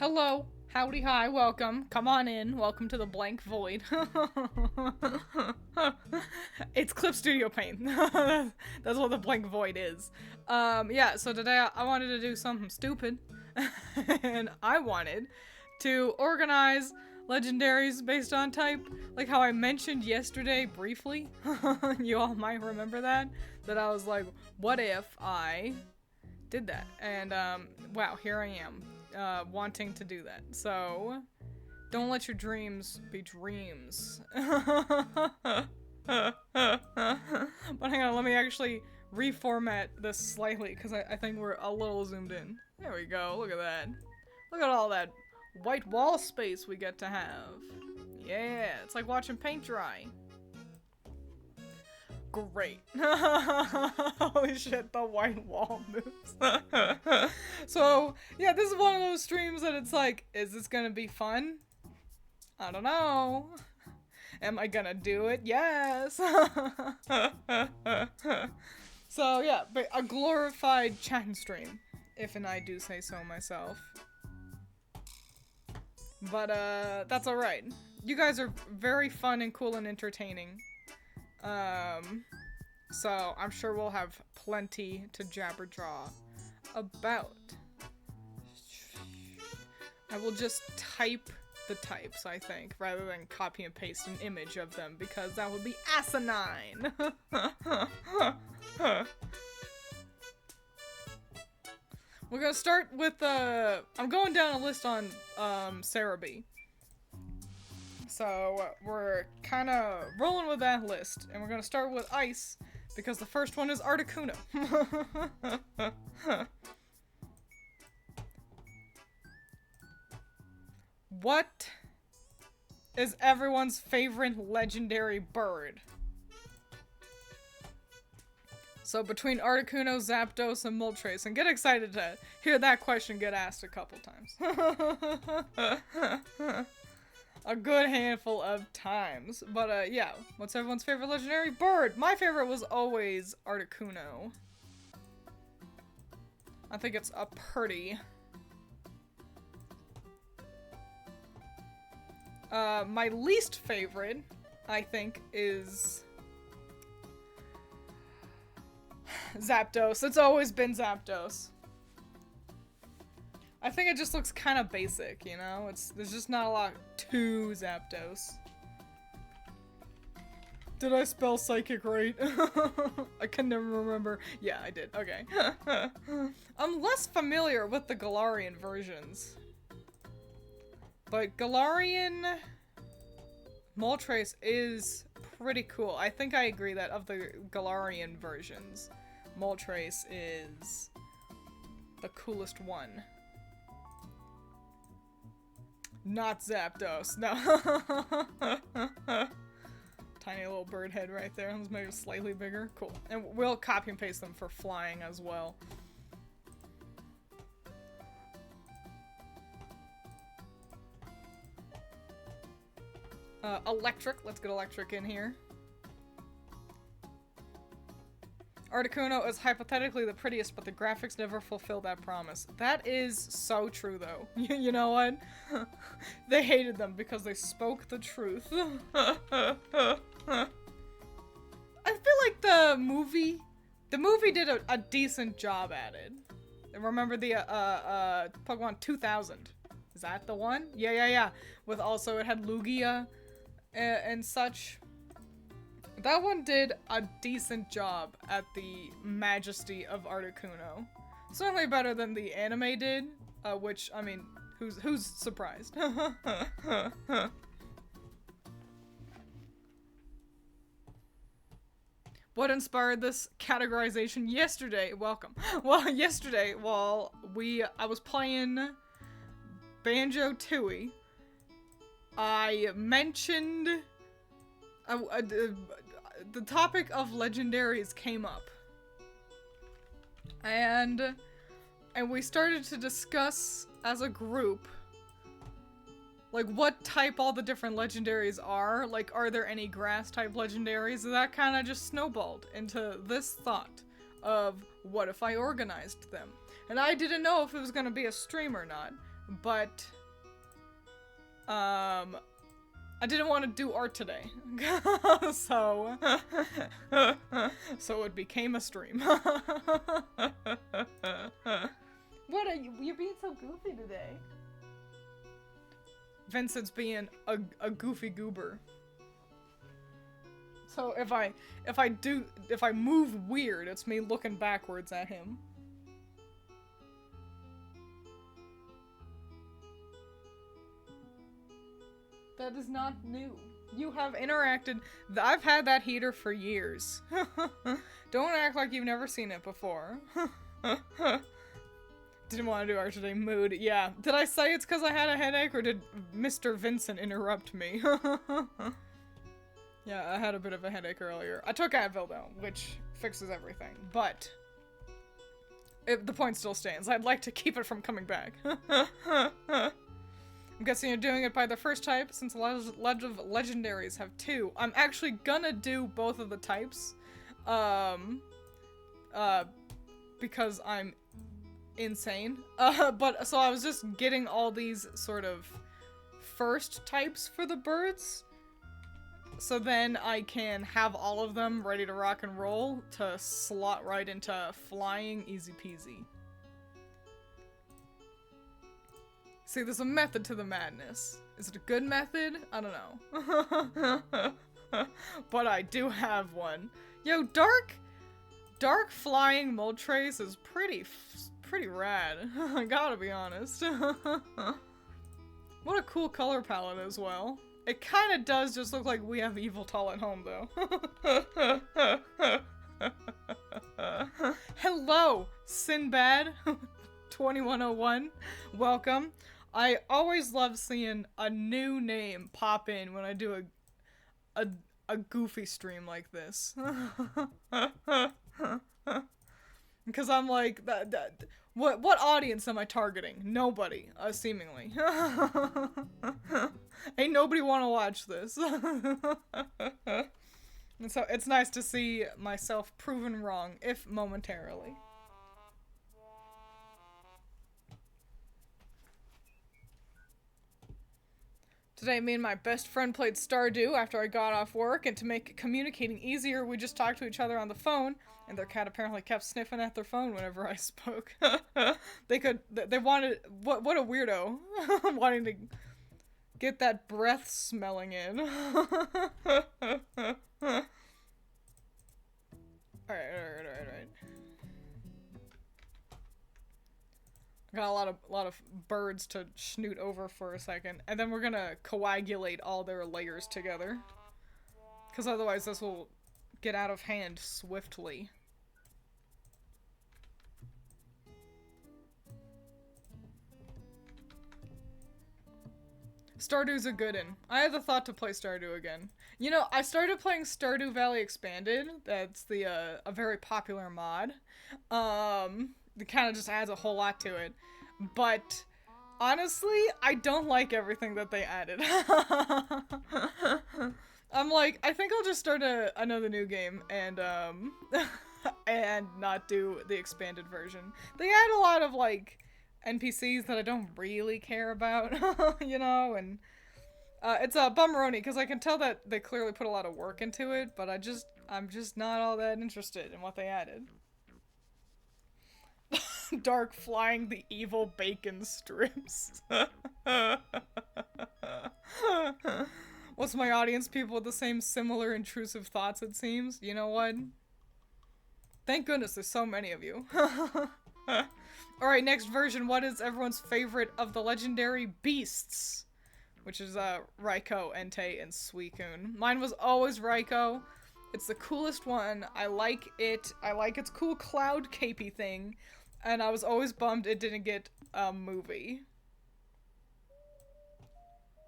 Hello, howdy, hi, welcome. Come on in. Welcome to the blank void. It's Clip Studio Paint. That's what the blank void is. Yeah, so today I wanted to do something stupid. And I wanted to organize legendaries based on type, like how I mentioned yesterday briefly. You all might remember that I was like, what if I did that? And wow, here I am, wanting to do that. So don't let your dreams be dreams. But hang on, let me actually reformat this slightly because I think we're a little zoomed in. There we go, look at that. Look at all that white wall space we get to have. Yeah, it's like watching paint dry. Great. Holy shit, the white wall moves. So, yeah, this is one of those streams that it's like, is this gonna be fun? I don't know. Am I gonna do it? Yes. So, yeah, but a glorified chat stream, if and I do say so myself. But, that's alright. You guys are very fun and cool and entertaining. So I'm sure we'll have plenty to jabberjaw about. I will just type the types, I think, rather than copy and paste an image of them, because that would be asinine. We're gonna start with, I'm going down a list on, Sarah B. So we're kind of rolling with that list, and we're gonna start with ice because the first one is Articuno. What is everyone's favorite legendary bird? So between Articuno, Zapdos, and Moltres, and get excited to hear that question get asked a couple times. A good handful of times. But, yeah. What's everyone's favorite legendary bird? My favorite was always Articuno. I think it's a pretty. My least favorite, I think, is Zapdos. It's always been Zapdos. I think it just looks kind of basic, you know? There's just not a lot to Zapdos. Did I spell psychic right? I can never remember. Yeah, I did. Okay. I'm less familiar with the Galarian versions. But Galarian Moltres is pretty cool. I think I agree that of the Galarian versions, Moltres is the coolest one. Not Zapdos, no. Tiny little bird head right there. Let's make it slightly bigger. Cool. And we'll copy and paste them for flying as well. Electric. Let's get electric in here. Articuno is hypothetically the prettiest, but the graphics never fulfill that promise. That is so true, though. You know what? They hated them because they spoke the truth. I feel like the movie did a decent job at it. Remember the, Pokemon 2000? Is that the one? Yeah. With also, it had Lugia and such. That one did a decent job at the majesty of Articuno. Certainly better than the anime did, which, I mean, who's surprised? What inspired this categorization yesterday? Welcome. Well, yesterday, while I was playing Banjo-Tooie, I mentioned the topic of legendaries came up, and we started to discuss as a group, like, what type all the different legendaries are. Like, are there any grass type legendaries? And that kind of just snowballed into this thought of, what if I organized them? And I didn't know if it was going to be a stream or not, but I didn't want to do art today, so it became a stream. What are you? You're being so goofy today. Vincent's being a goofy goober. So if I move weird, it's me looking backwards at him. That is not new. You have interacted. I've had that heater for years. Don't act like you've never seen it before. Didn't want to do art today. Mood. Yeah. Did I say it's because I had a headache, or did Mr. Vincent interrupt me? Yeah, I had a bit of a headache earlier. I took Advil though, which fixes everything. But the point still stands. I'd like to keep it from coming back. I'm guessing you're doing it by the first type, since a lot of legendaries have 2. I'm actually gonna do both of the types, because I'm insane. But so I was just getting all these sort of first types for the birds, so then I can have all of them ready to rock and roll to slot right into flying, easy peasy. See, there's a method to the madness. Is it a good method? I don't know. But I do have one. Yo, dark flying Moltres is pretty rad. I gotta be honest. What a cool color palette as well. It kinda does just look like we have Evil Tall at home, though. Hello, Sinbad. 2101. Welcome. I always love seeing a new name pop in when I do a goofy stream like this. Because I'm like, what audience am I targeting? Nobody, seemingly. Ain't nobody want to watch this. And so it's nice to see myself proven wrong, if momentarily. Today, me and my best friend played Stardew after I got off work, and to make communicating easier, we just talked to each other on the phone, and their cat apparently kept sniffing at their phone whenever I spoke. They wanted, what a weirdo, wanting to get that breath smelling in. Alright. Got a lot of birds to snoot over for a second, and then we're gonna coagulate all their layers together, because otherwise this will get out of hand swiftly. Stardew's a good one. I had the thought to play Stardew again. You know, I started playing Stardew Valley Expanded. That's the a very popular mod. It kind of just adds a whole lot to it. But honestly, I don't like everything that they added. I'm like, I think I'll just start another new game and and not do the expanded version. They add a lot of like NPCs that I don't really care about, you know, and it's a bummeroni because I can tell that they clearly put a lot of work into it, but I'm just not all that interested in what they added. Dark flying the evil bacon strips. What's my audience? People with the same similar intrusive thoughts, it seems. You know what? Thank goodness there's so many of you. Alright, next version. What is everyone's favorite of the legendary beasts? Which is Raikou, Entei, and Suicune. Mine was always Raikou. It's the coolest one. I like it. I like its cool cloud capey thing. And I was always bummed it didn't get a movie.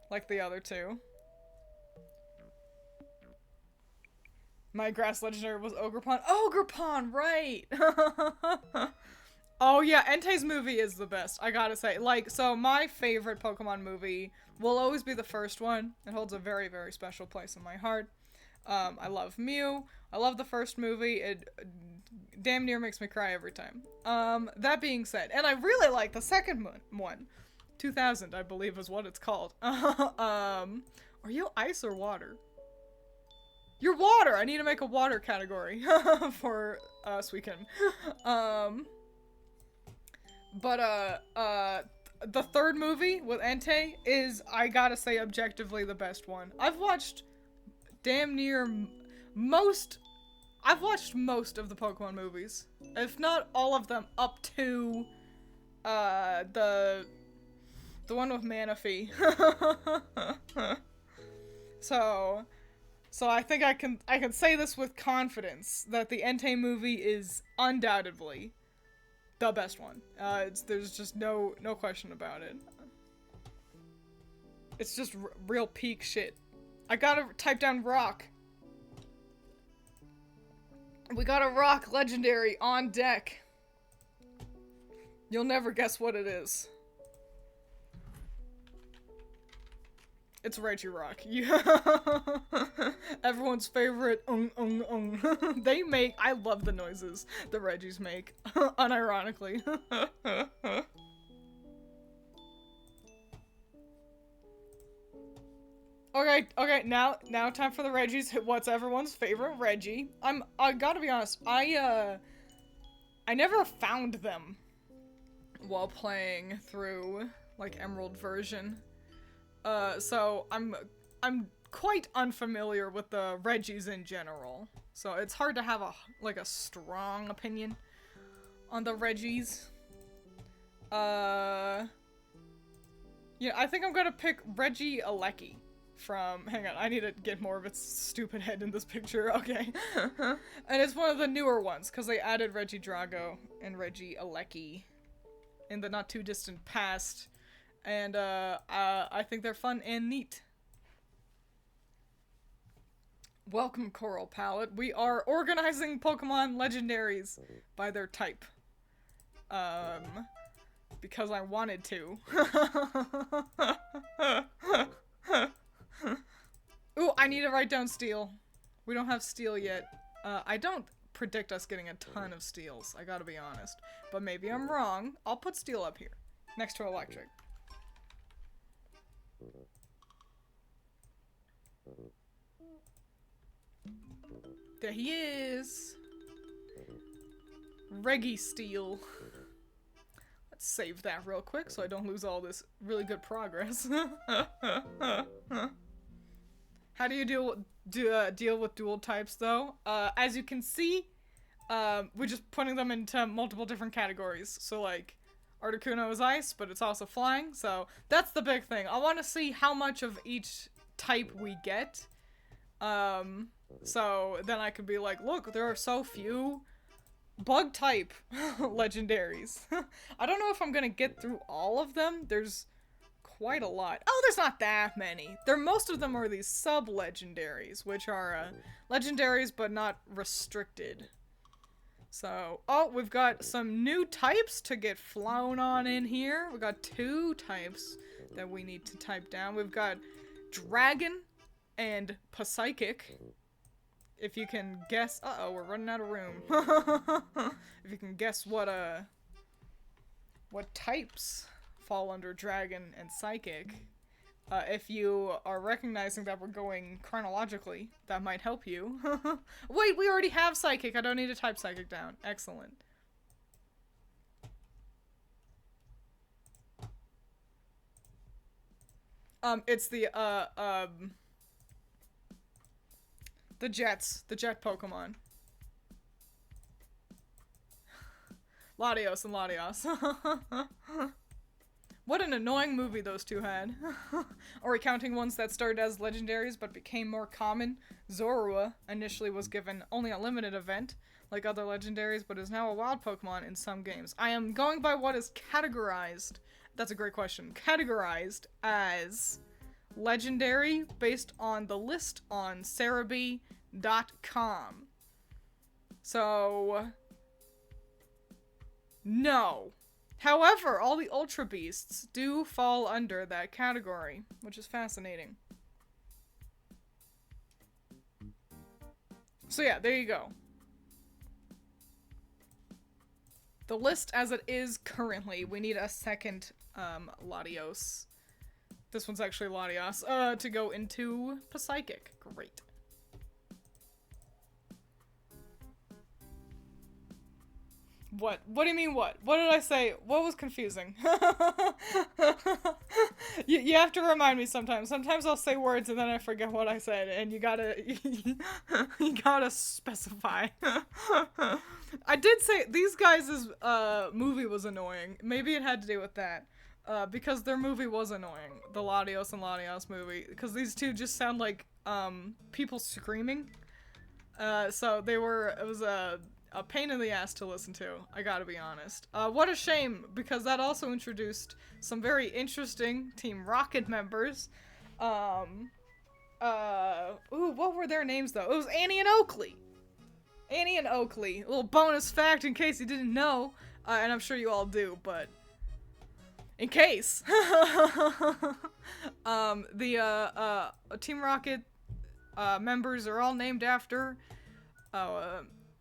Like the other two. My grass legendary was Ogerpon. Ogerpon, right! Oh yeah, Entei's movie is the best, I gotta say. Like, so my favorite Pokemon movie will always be the first one. It holds a very, very special place in my heart. I love Mew. I love the first movie. It damn near makes me cry every time. That being said, and I really like the second one. 2000, I believe is what it's called. Are you ice or water? You're water! I need to make a water category for Suicune. The third movie with Entei is, I gotta say, objectively the best one. I've watched damn near most of the Pokemon movies. If not all of them, up to the one with Manaphy. So I think I can say this with confidence that the Entei movie is undoubtedly the best one. There's just no question about it. It's just real peak shit. I gotta type down rock. We got a rock legendary on deck. You'll never guess what it is. It's Regirock. Yeah. Everyone's favorite They make, I love the noises the Regis make, unironically. Okay, now time for the Regis. What's everyone's favorite Reggie? I gotta be honest, I never found them while playing through, like, Emerald version. So I'm quite unfamiliar with the Regis in general. So it's hard to have a strong opinion on the Regis. Yeah, I think I'm gonna pick Reggie Alecki from, hang on, I need to get more of its stupid head in this picture, okay. And it's one of the newer ones, because they added Reggie Drago and Reggie Alecki in the not too distant past. And, I think they're fun and neat. Welcome, Coral Palette. We are organizing Pokemon legendaries by their type. Because I wanted to. Ooh, I need to write down Steel. We don't have Steel yet. I don't predict us getting a ton of Steels, I gotta be honest. But maybe I'm wrong. I'll put Steel up here, next to Electric. There he is! Registeel. Let's save that real quick so I don't lose all this really good progress. How do you deal with dual types, though? As you can see, we're just putting them into multiple different categories. So, like, Articuno is ice, but it's also flying, so that's the big thing. I want to see how much of each type we get. So then I could be like, look, there are so few bug type legendaries. I don't know if I'm gonna get through all of them. There's quite a lot. Oh, there's not that many. Most of them are these sub-legendaries, which are legendaries but not restricted. So, oh, we've got some new types to get flown on in here. We've got 2 types that we need to type down. We've got Dragon and Psychic. If you can guess, uh-oh, we're running out of room. If you can guess what types fall under Dragon and Psychic, if you are recognizing that we're going chronologically, that might help you. Wait, we already have Psychic. I don't need to type Psychic down. Excellent. It's the jet Pokemon. Latios and Latios. What an annoying movie those two had. Are we counting ones that started as legendaries but became more common? Zorua initially was given only a limited event, like other legendaries, but is now a wild Pokemon in some games. I am going by what is categorized, that's a great question, categorized as legendary based on the list on Cerebi.com. So, no. However, all the Ultra Beasts do fall under that category, which is fascinating. So yeah, there you go. The list as it is currently, we need a second Latios. This one's actually Latios. To go into Psychic. Great. What? What do you mean what? What did I say? What was confusing? you have to remind me sometimes. Sometimes I'll say words and then I forget what I said, and you gotta you gotta specify. I did say these guys' movie was annoying. Maybe it had to do with that. Because their movie was annoying. The Latios and Latios movie. Because these two just sound like people screaming. So they were, it was a pain in the ass to listen to, I gotta be honest. What a shame, because that also introduced some very interesting Team Rocket members. Ooh, what were their names though? It was Annie and Oakley. Annie and Oakley. A little bonus fact in case you didn't know, and I'm sure you all do, but in case. The Team Rocket members are all named after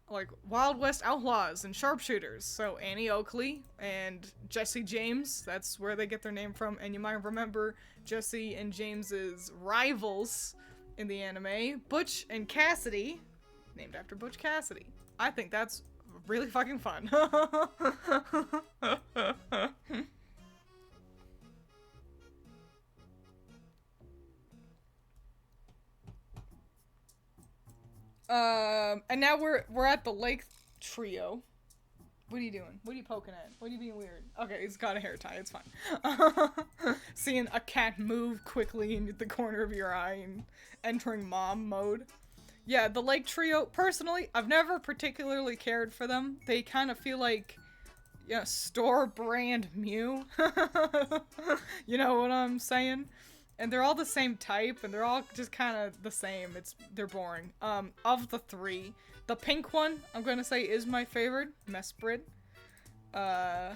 like Wild West outlaws and sharpshooters. So Annie Oakley and Jesse James, that's where they get their name from. And you might remember Jesse and James's rivals in the anime, Butch and Cassidy, named after Butch Cassidy. I think that's really fucking fun. And now we're at the lake trio. What are you doing? What are you poking at? What are you being weird? Okay, he's got a hair tie, it's fine. Seeing a cat move quickly in the corner of your eye and entering mom mode. Yeah, the lake trio, personally, I've never particularly cared for them. They kind of feel like, you know, store brand Mew. You know what I'm saying? And they're all the same type, and they're all just kind of the same. They're boring. Of the three, the pink one, I'm gonna say is my favorite, Mesprit. Yeah,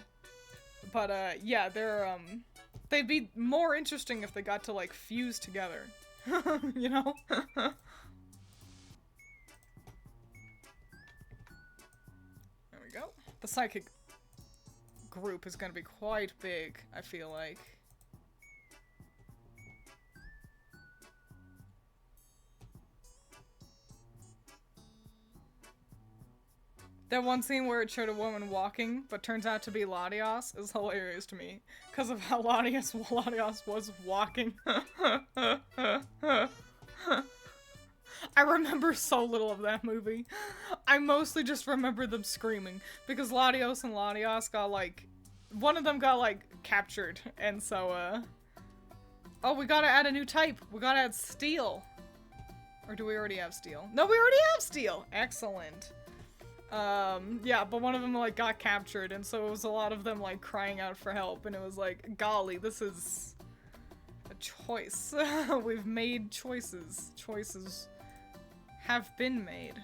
they'd be more interesting if they got to, like, fuse together. You know? There we go. The psychic group is gonna be quite big, I feel like. That one scene where it showed a woman walking, but turns out to be Latios, is hilarious to me. Because of how Latios was walking. I remember so little of that movie. I mostly just remember them screaming. Because Latios and Latios got, like... One of them got, like, captured. And so, oh, we gotta add a new type. We gotta add Steel. Or do we already have Steel? No, we already have Steel! Excellent. Yeah, but one of them, like, got captured, and so it was a lot of them, like, crying out for help, and it was like, golly, this is a choice. We've made choices. Choices have been made.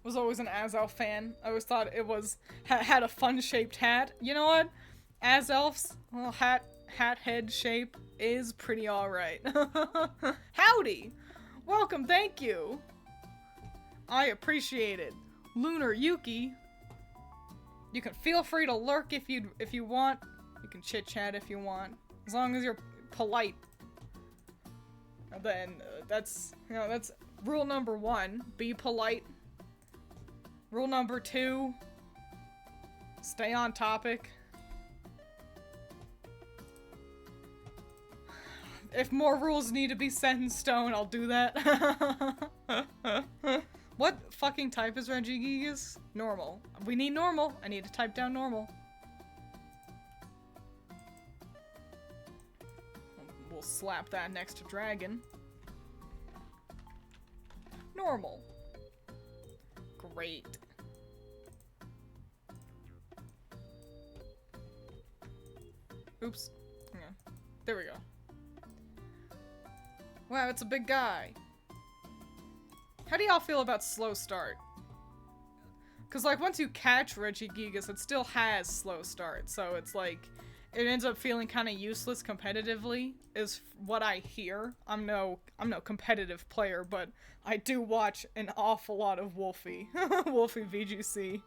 Was always an Azelf fan. I always thought it was, had a fun-shaped hat. You know what? Azelf's little hat head shape is pretty alright. Howdy! Welcome, thank you! I appreciate it. Lunar Yuki. You can feel free to lurk if you want. You can chit-chat if you want. As long as you're polite. And then, that's rule number 1. Be polite. Rule number 2. Stay on topic. If more rules need to be set in stone, I'll do that. What fucking type is Regigigas? Normal. We need normal. I need to type down normal. We'll slap that next to dragon. Normal. Great. Oops. Yeah. There we go. Wow, it's a big guy. How do y'all feel about slow start? Because, like, once you catch Regigigas, it still has slow start, so it's like, it ends up feeling kind of useless competitively, is what I hear. I'm no competitive player, but I do watch an awful lot of Wolfie. Wolfie VGC.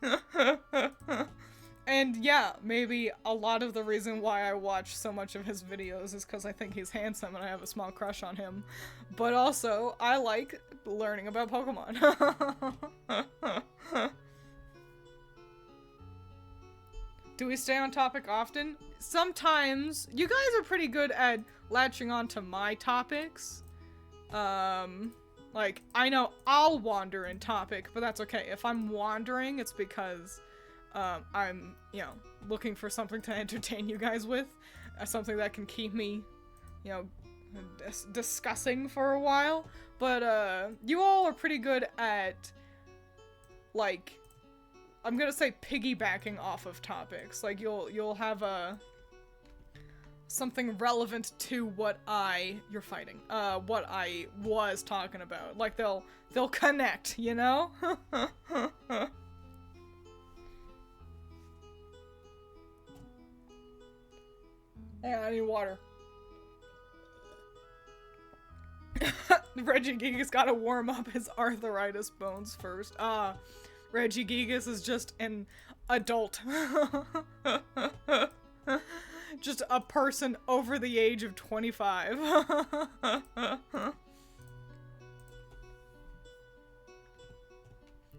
And yeah, maybe a lot of the reason why I watch so much of his videos is because I think he's handsome and I have a small crush on him. But also, I like learning about Pokemon. Do we stay on topic often? Sometimes. You guys are pretty good at latching on to my topics. Like, I know I'll wander in topic, but that's okay. If I'm wandering, it's because I'm, you know, looking for something to entertain you guys with. Something that can keep me, you know, discussing for a while. But, you all are pretty good at, like, I'm gonna say piggybacking off of topics. Like, you'll have something relevant to what you're fighting. What I was talking about. Like, they'll connect, you know? Yeah, I need water. Regigigas gotta warm up his arthritis bones first. Regigigas is just an adult. Just a person over the age of 25.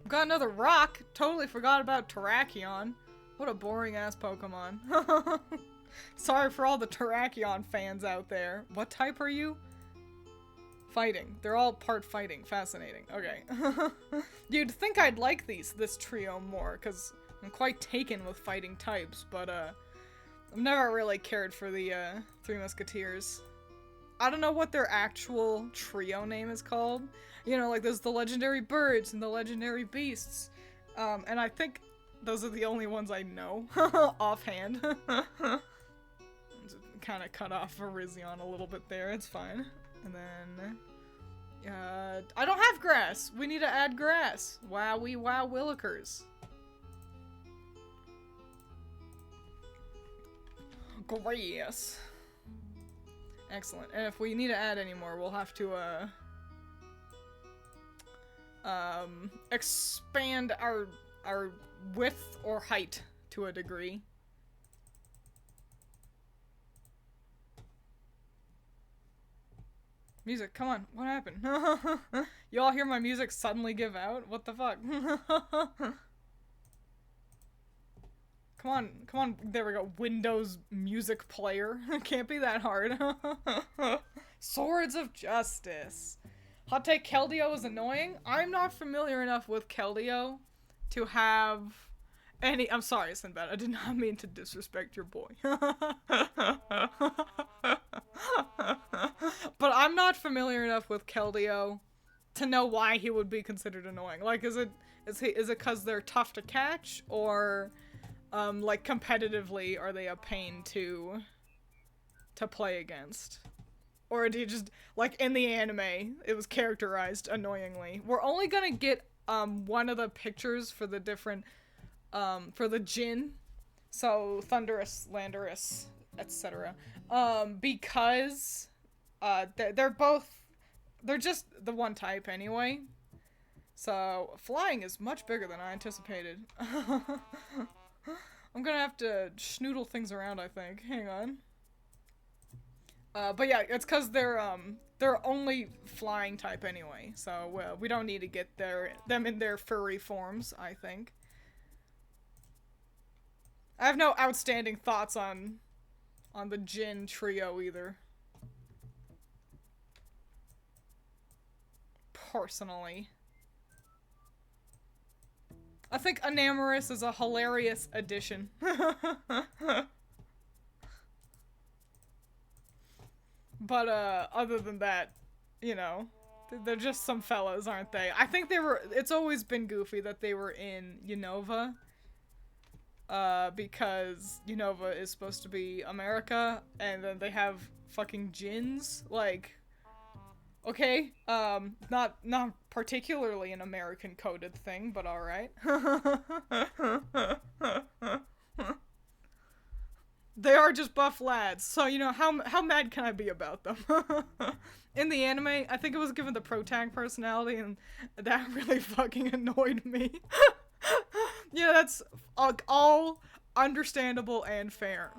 Got another rock. Totally forgot about Terrakion. What a boring ass Pokemon. Sorry for all the Terrakion fans out there. What type are you? Fighting. They're all part fighting. Fascinating. Okay. You'd think I'd like this trio more, because I'm quite taken with fighting types, but, I've never really cared for the, Three Musketeers. I don't know what their actual trio name is called. You know, like, there's the legendary birds and the legendary beasts. And I think those are the only ones I know, offhand. Kind of cut off Virizion a little bit there, it's fine. And then, I don't have grass. We need to add grass. Wowie wow willikers. Grass. Excellent. And if we need to add any more, we'll have to, expand our width or height to a degree. Music, come on, what happened? You all hear my music suddenly give out? What the fuck? Come on, there we go. Windows music player. Can't be that hard. Swords of Justice. Hot take, Keldeo is annoying. I'm not familiar enough with Keldeo to have any— I'm sorry, Sinbad, I did not mean to disrespect your boy. But I'm not familiar enough with Keldeo to know why he would be considered annoying. Like, is it because they're tough to catch, or like competitively are they a pain to play against? Or do you just, like, in the anime it was characterized annoyingly? We're only gonna get one of the pictures for the different for the Jin, so Thundurus, Landorus, etc. Because they're just the one type anyway. So flying is much bigger than I anticipated. I'm gonna have to schnoodle things around, I think. Hang on. But yeah, it's because they're only flying type anyway, so we don't need to get them in their furry forms, I think. I have no outstanding thoughts on the Jin trio either. Personally. I think Enamorus is a hilarious addition. But, other than that, you know, they're just some fellas, aren't they? I think it's always been goofy that they were in Unova. Because Unova is supposed to be America, and then they have fucking Jins. Like, Okay, not particularly an American coded thing, but all right. They are just buff lads, so you know how mad can I be about them? In the anime, I think it was given the protag personality, and that really fucking annoyed me. Yeah, that's all understandable and fair.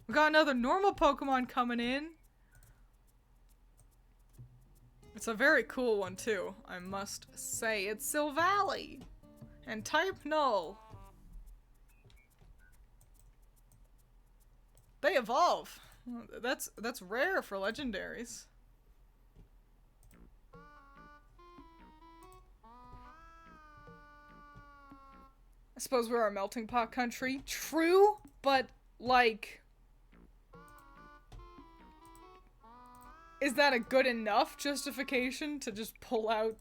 We got another normal Pokemon coming in. It's a very cool one too, I must say. It's Silvally, and type null. They evolve. That's rare for legendaries. I suppose we're a melting pot country. True, but like, is that a good enough justification to just pull out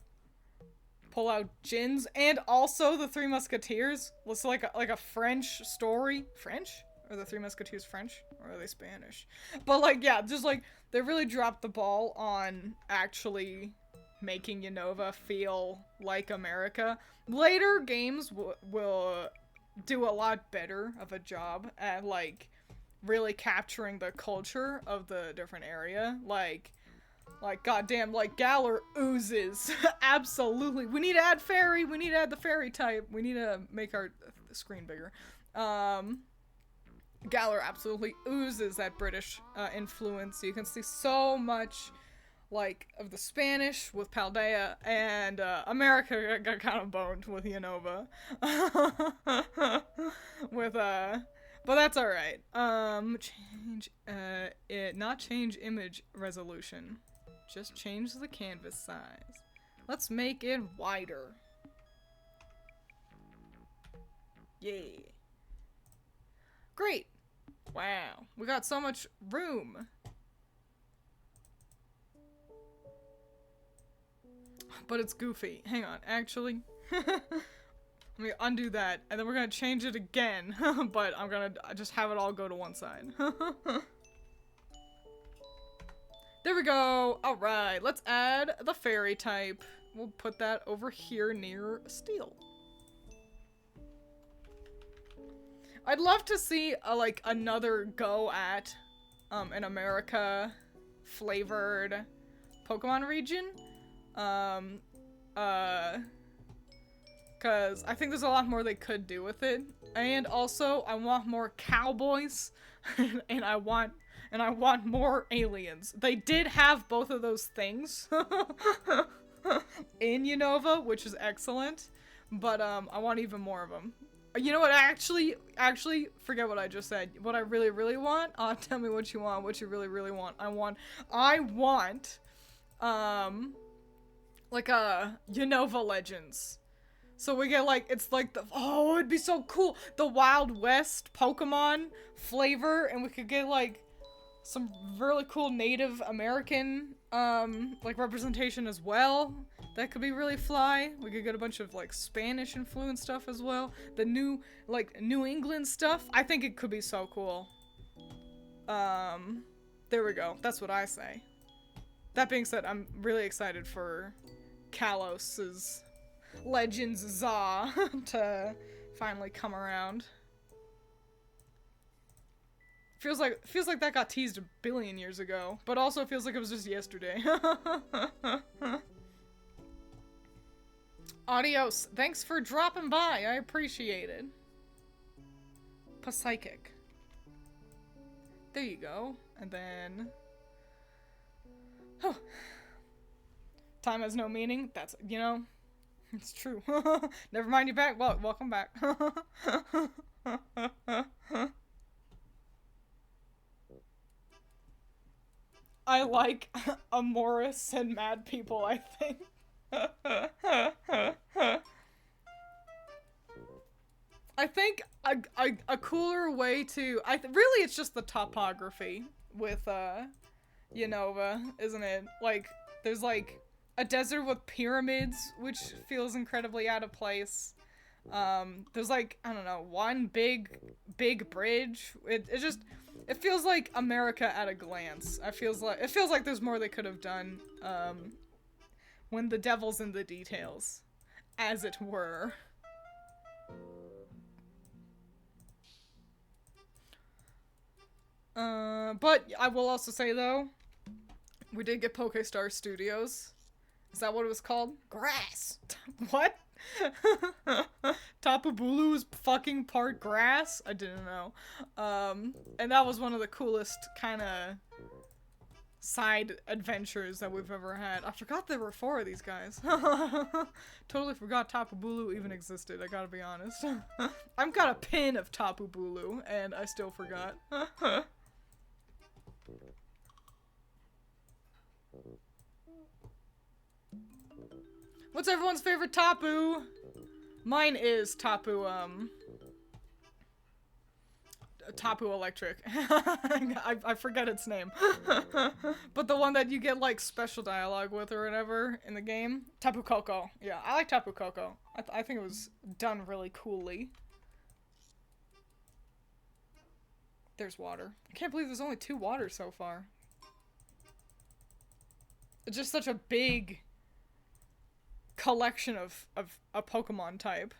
Jins and also the Three Musketeers? Looks like a French story. French? Are the Three Musketeers French? Or are they Spanish? But like, yeah, just like, they really dropped the ball on actually making Unova feel like America. Later games will do a lot better of a job at like really capturing the culture of the different area. Like goddamn, like Galar oozes. Absolutely. We need to add fairy. We need to add the fairy type. We need to make our screen bigger. Galar absolutely oozes that British influence. You can see so much like of the Spanish with Paldea, and America got kind of boned with Unova. With but that's all right. Change not change image resolution. Just change the canvas size. Let's make it wider. Yay. Great. Wow. We got so much room. But it's goofy. Hang on. Actually. Let me undo that. And then we're going to change it again. But I'm going to just have it all go to one side. There we go. Alright. Let's add the fairy type. We'll put that over here near steel. I'd love to see like another go at an America flavored Pokemon region. Cause I think there's a lot more they could do with it. And also I want more cowboys and I want more aliens. They did have both of those things in Unova, which is excellent, but I want even more of them. You know what? Actually, forget what I just said. What I really want? Tell me what you want. What you really want. I want, like Unova Legends. So we get like, it's like the, oh, it'd be so cool. The Wild West Pokemon flavor, and we could get like some really cool Native American, like representation as well. That could be really fly. We could get a bunch of like Spanish influenced stuff as well. The new, like New England stuff. I think it could be so cool. There we go. That's what I say. That being said, I'm really excited for Kalos's Legends Za to finally come around. Feels like that got teased a billion years ago, but also feels like it was just yesterday. Adios. Thanks for dropping by. I appreciate it. Psychic. There you go. And then... Oh. Time has no meaning. That's, you know, it's true. Never mind, you're back. Well, welcome back. I like amorous and mad people, I think. I think a cooler way to... really, it's just the topography with, Unova, isn't it? Like, there's, like, a desert with pyramids, which feels incredibly out of place. There's, like, I don't know, one big bridge. It's It feels like America at a glance. It feels like there's more they could have done, when the devil's in the details, as it were. But I will also say, though, we did get Pokestar Studios. Is that what it was called? Grass! What? Tapu Bulu is fucking part grass? I didn't know. And that was one of the coolest kind of side adventures that we've ever had. I forgot there were 4 of these guys. Totally forgot Tapu Bulu even existed, I gotta be honest. I've got a pin of Tapu Bulu, and I still forgot. What's everyone's favorite Tapu? Mine is Tapu, Tapu Electric. I forget its name. But the one that you get, like, special dialogue with or whatever in the game. Tapu Koko. Yeah, I like Tapu Koko. I think it was done really coolly. There's water. I can't believe there's only 2 waters so far. It's just such a big collection of a Pokemon type.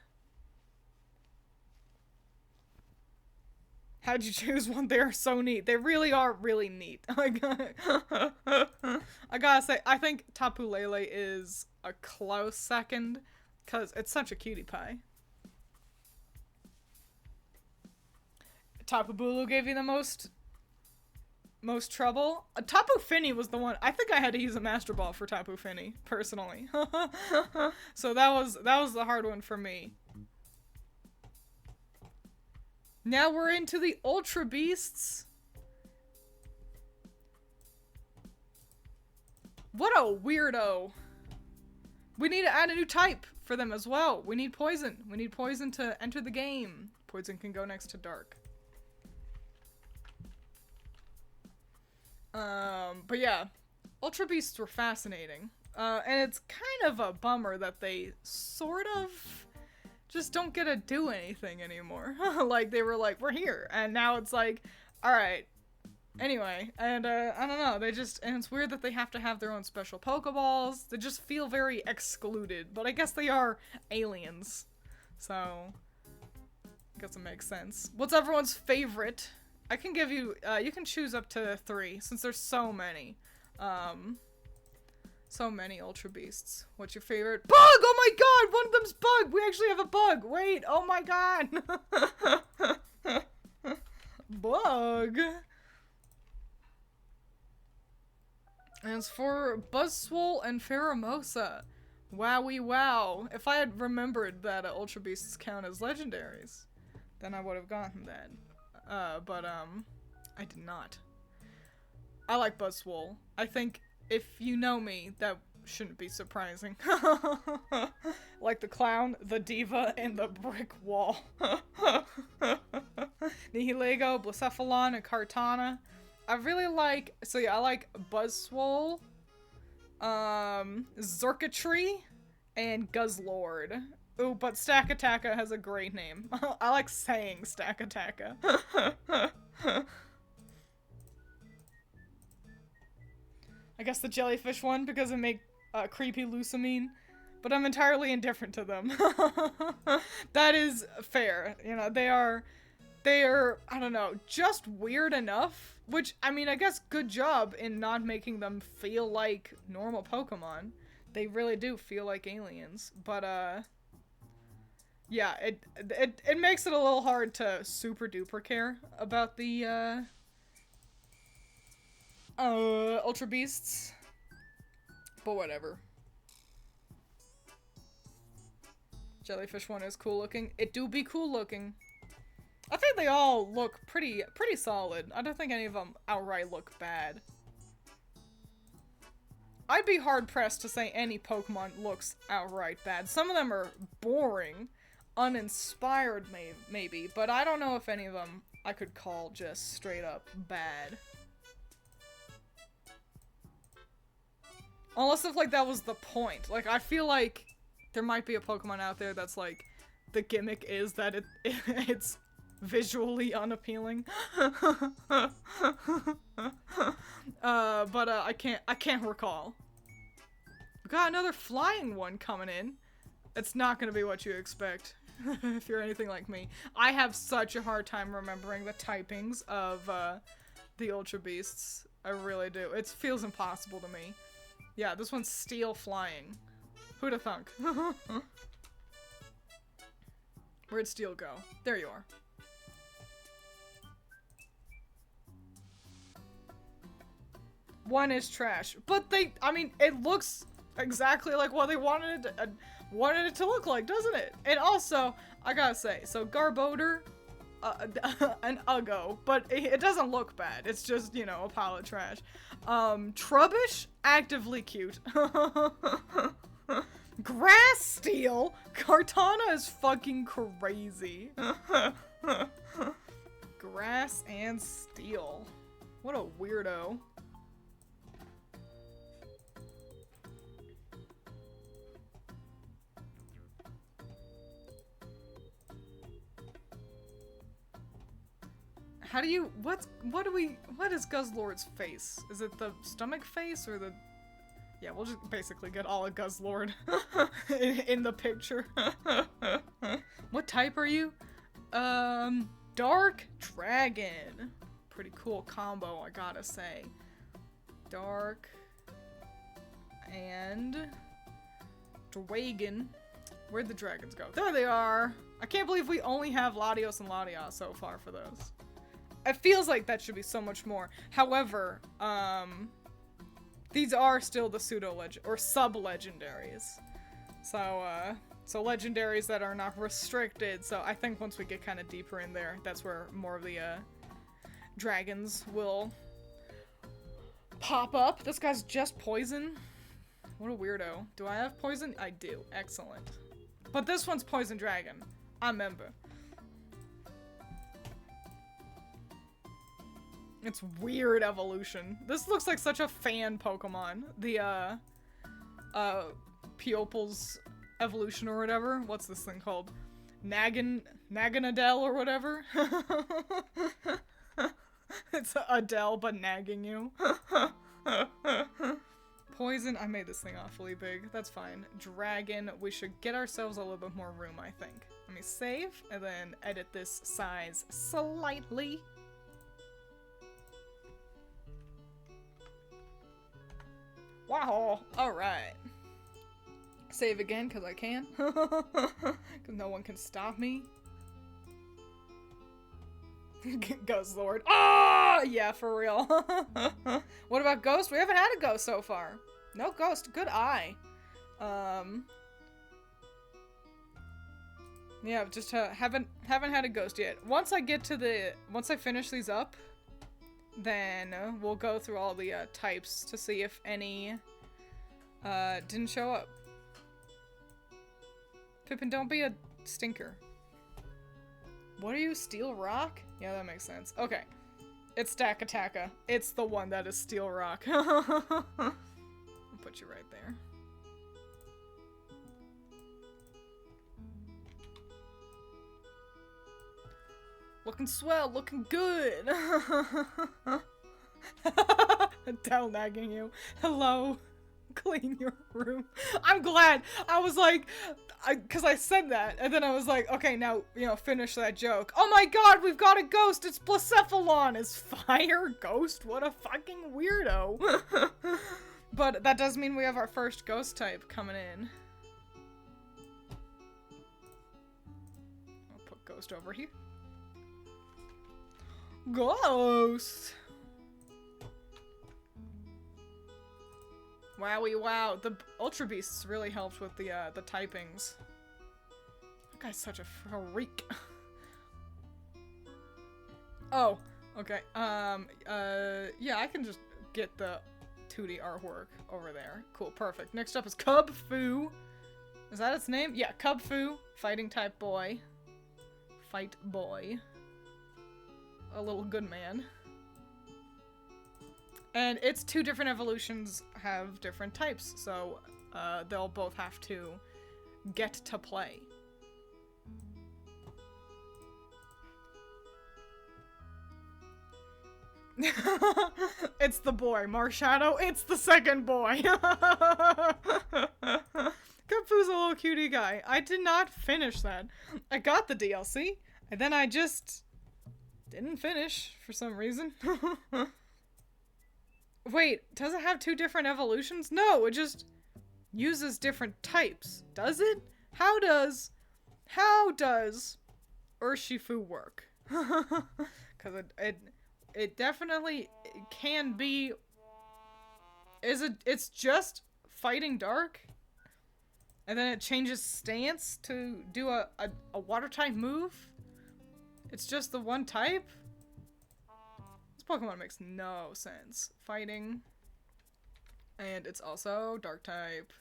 How'd you choose one? They are so neat. They really are really neat. I gotta say, I think Tapu Lele is a close second, because it's such a cutie pie. Tapu Bulu gave you the most trouble. Tapu Fini was the one. I think I had to use a Master Ball for Tapu Fini, personally. So that was the hard one for me. Now we're into the Ultra Beasts. What a weirdo. We need to add a new type for them as well. We need poison. We need poison to enter the game. Poison can go next to dark. But yeah, Ultra Beasts were fascinating. And it's kind of a bummer that they sort of just don't get to do anything anymore. Like, they were like, we're here, and now it's like, alright. Anyway, and, I don't know, and it's weird that they have to have their own special Pokeballs. They just feel very excluded, but I guess they are aliens. So, I guess it makes sense. What's everyone's favorite? I can give you, you can choose up to 3, since there's so many. So many Ultra Beasts. What's your favorite? Bug! Oh my god! One of them's Bug! We actually have a Bug! Wait! Oh my god! Bug! As for Buzzswole and Pheromosa. Wowie wow. If I had remembered that Ultra Beasts count as legendaries, then I would have gotten that. But I did not. I like Buzzswole. I think if you know me, that shouldn't be surprising. Like the clown, the diva, and the brick wall. Nihilego, Blacephalon, and Kartana. I really like, so yeah, I like Buzzswole, Zerkatree, and Guzzlord. Ooh, but Stakataka has a great name. I like saying Stakataka. I guess the jellyfish one, because it make creepy Lusamine, but I'm entirely indifferent to them. That is fair. You know, they are, I don't know, just weird enough, which, I mean, I guess good job in not making them feel like normal Pokemon. They really do feel like aliens, but, yeah, it makes it a little hard to super duper care about the, Ultra Beasts. But whatever. Jellyfish one is cool looking. It do be cool looking. I think they all look pretty solid. I don't think any of them outright look bad. I'd be hard pressed to say any Pokemon looks outright bad. Some of them are boring, uninspired maybe, but I don't know if any of them I could call just straight up bad. Unless if, like, that was the point. Like, I feel like there might be a Pokemon out there that's, like, the gimmick is that it's visually unappealing. But I can't recall. We got another flying one coming in. It's not gonna be what you expect. If you're anything like me. I have such a hard time remembering the typings of the Ultra Beasts. I really do. It feels impossible to me. Yeah, this one's steel flying. Who'da thunk? Where'd steel go? There you are. One is trash. But I mean, it looks exactly like what they wanted it to look like, doesn't it? And also, I gotta say, so Garbodor, an Uggo, but it doesn't look bad. It's just, you know, a pile of trash. Trubbish, actively cute. Grass Steel, Kartana is fucking crazy. Grass and Steel. What a weirdo. How do you, what is Guzzlord's face? Is it the stomach face or the, yeah, we'll just basically get all of Guzzlord in the picture. What type are you? Dark Dragon. Pretty cool combo, I gotta say. Dark and Dragon. Where'd the dragons go? There they are. I can't believe we only have Latios and Latias so far for those. It feels like that should be so much more. However, these are still the pseudo-legend or sub-legendaries. So legendaries that are not restricted. So I think once we get kind of deeper in there, that's where more of the dragons will pop up. This guy's just poison. What a weirdo. Do I have poison? I do. Excellent. But this one's poison dragon. I remember. It's weird evolution. This looks like such a fan Pokemon. The, Piople's evolution or whatever. What's this thing called? Naganadel or whatever? It's Adele, but nagging you. Poison. I made this thing awfully big. That's fine. Dragon. We should get ourselves a little bit more room, I think. Let me save, and then edit this size slightly. Wow, alright. Save again, because I can. Because no one can stop me. Guzzlord. Ah, yeah, for real. What about Ghost? We haven't had a Ghost so far. No Ghost. Good eye. Yeah, just haven't had a Ghost yet. Once I finish these up, then we'll go through all the types to see if any didn't show up. Pippin, don't be a stinker. What are you, Steel Rock? Yeah, that makes sense. Okay. It's Stakataka. It's the one that is Steel Rock. I'll put you right there. Looking swell, looking good. Adele nagging you. Hello. Clean your room. I'm glad. I was like, because I said that, and then I was like, okay, now, you know, finish that joke. Oh my god, we've got a ghost. It's Blacephalon. Is fire ghost? What a fucking weirdo. But that does mean we have our first ghost type coming in. I'll put ghost over here. Ghost! Wowie wow. The Ultra Beasts really helped with the typings. That guy's such a freak. Oh, okay. Yeah, I can just get the 2D artwork over there. Cool, perfect. Next up is Cub Fu. Is that its name? Yeah, Cub Fu. Fighting type boy. Fight boy. A little good man. And its two different evolutions have different types, so they'll both have to get to play. It's the boy. Marshadow, it's the second boy. Kung-Fu's a little cutie guy. I did not finish that. I got the DLC, and then I just didn't finish for some reason. Wait, does it have 2 different evolutions? No, it just uses different types. Does it? How does Urshifu work? Because it definitely can be. It's just fighting dark, and then it changes stance to do a water type move. It's just the one type. This Pokemon makes no sense. Fighting, and it's also dark type.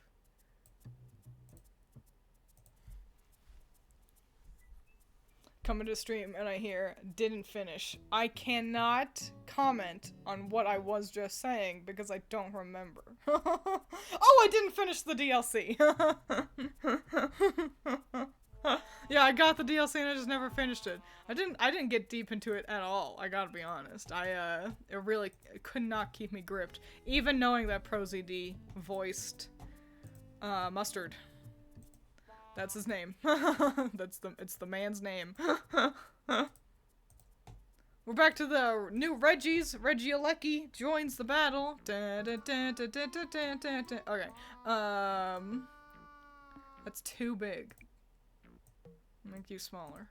Coming to stream and I hear didn't finish. I cannot comment on what I was just saying because I don't remember. Oh, I didn't finish the DLC. Yeah, I got the DLC and I just never finished it. I didn't get deep into it at all. I gotta be honest. It really could not keep me gripped, even knowing that ProZD voiced Mustard. That's his name. It's the man's name. We're back to the new Reggies. Regieleki joins the battle. Okay. That's too big. Make you smaller.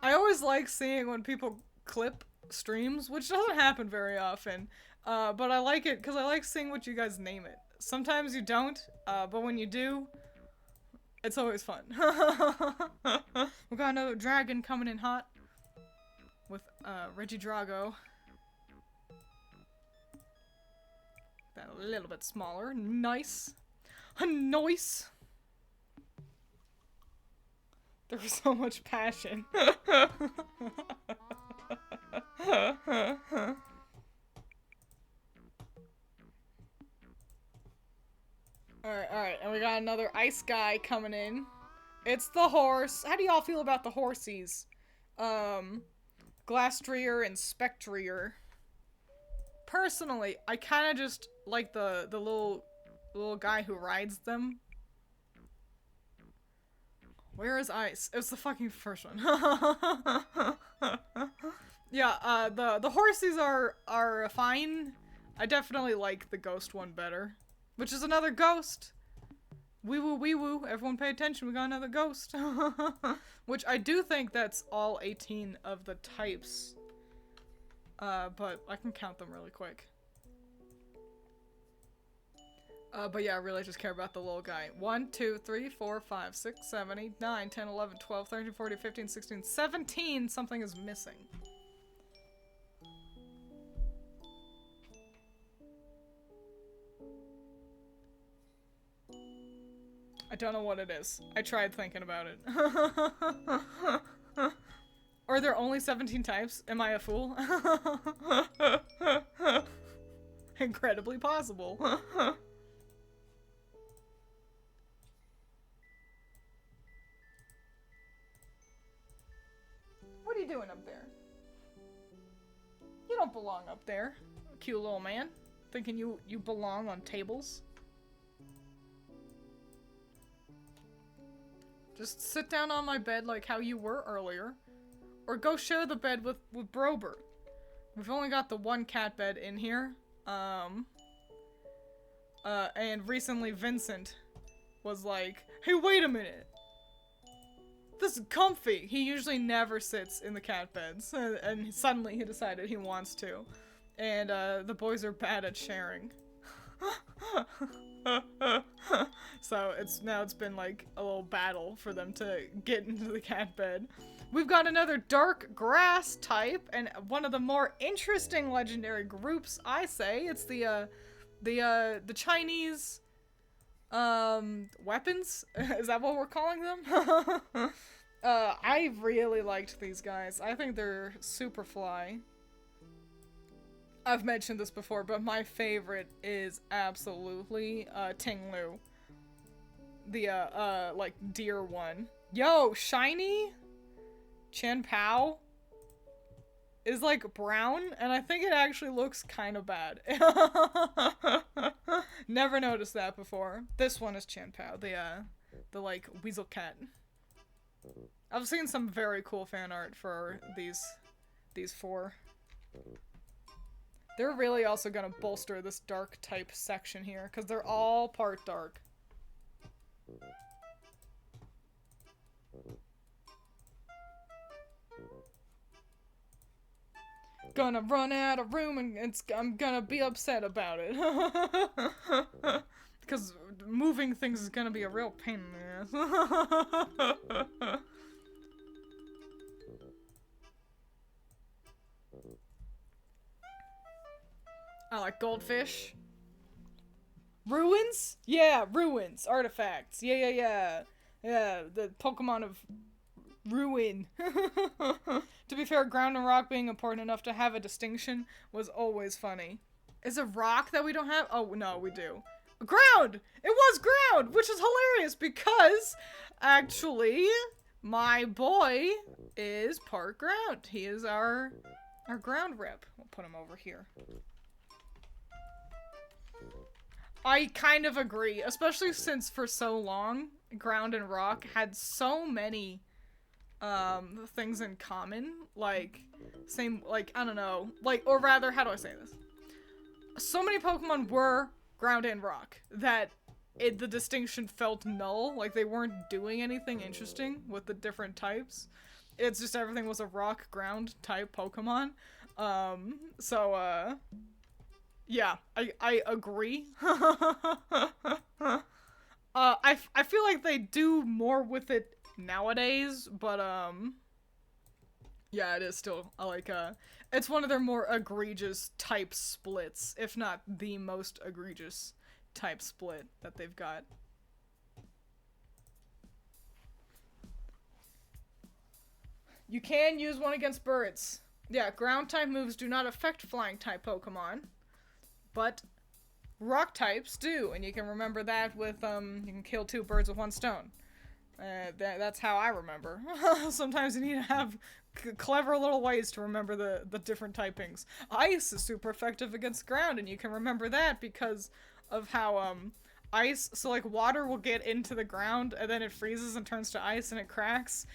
I always like seeing when people clip streams, which doesn't happen very often. But I like it because I like seeing what you guys name it. Sometimes you don't, but when you do, it's always fun. We got another dragon coming in hot with Regidrago. That a little bit smaller. Nice. Nice. There was so much passion. Alright, and we got another ice guy coming in. It's the horse. How do y'all feel about the horsies? Glastrier and Spectrier. Personally, I kind of just like the little guy who rides them. Where is Ice? It was the fucking first one. Yeah, the horsies are fine. I definitely like the ghost one better. Which is another ghost! Wee woo wee woo, everyone pay attention, we got another ghost! Which I do think that's all 18 of the types. But I can count them really quick. But yeah, I really just care about the little guy. 1, 2, 3, 4, 5, 6, 7, 8, 9, 10, 11, 12, 13, 14, 15, 16, 17! Something is missing. I don't know what it is. I tried thinking about it. Are there only 17 types? Am I a fool? Incredibly possible. What are you doing up there? You don't belong up there, cute little man. Thinking you belong on tables? Just sit down on my bed like how you were earlier. Or go share the bed with Brober. We've only got the one cat bed in here. And recently Vincent was like, hey, wait a minute. This is comfy. He usually never sits in the cat beds. And suddenly he decided he wants to. And the boys are bad at sharing. So it's been like a little battle for them to get into the cat bed. We've got another dark grass type and one of the more interesting legendary groups, I say. It's the Chinese weapons. Is that what we're calling them? I really liked these guys. I think they're super fly. I've mentioned this before, but my favorite is absolutely Ting Lu. The like deer one. Yo, shiny Chien-Pao is like brown, and I think it actually looks kind of bad. Never noticed that before. This one is Chien-Pao, the like weasel cat. I've seen some very cool fan art for these four. They're really also gonna bolster this dark type section here, because they're all part dark. Gonna run out of room and I'm gonna be upset about it. Because moving things is gonna be a real pain in the ass. I like goldfish. Ruins? Yeah, ruins. Artifacts. Yeah. Yeah, the Pokemon of ruin. To be fair, ground and rock being important enough to have a distinction was always funny. Is it rock that we don't have? Oh, no, we do. Ground! It was ground! Which is hilarious because, actually, my boy is part ground. He is our ground rep. We'll put him over here. I kind of agree, especially since for so long, ground and rock had so many things in common, like, same, like, I don't know, like, or rather, how do I say this? So many Pokemon were ground and rock that the distinction felt null, like they weren't doing anything interesting with the different types. It's just everything was a rock ground type Pokemon. Yeah, I agree. I feel like they do more with it nowadays, but yeah, it is still it's one of their more egregious type splits, if not the most egregious type split that they've got. You can use one against birds. Yeah, ground type moves do not affect flying type Pokemon, but rock types do, and you can remember that with you can kill two birds with one stone. That's how I remember. Sometimes you need to have clever little ways to remember the different typings. Ice is super effective against ground, and you can remember that because of how ice, so like water will get into the ground and then it freezes and turns to ice and it cracks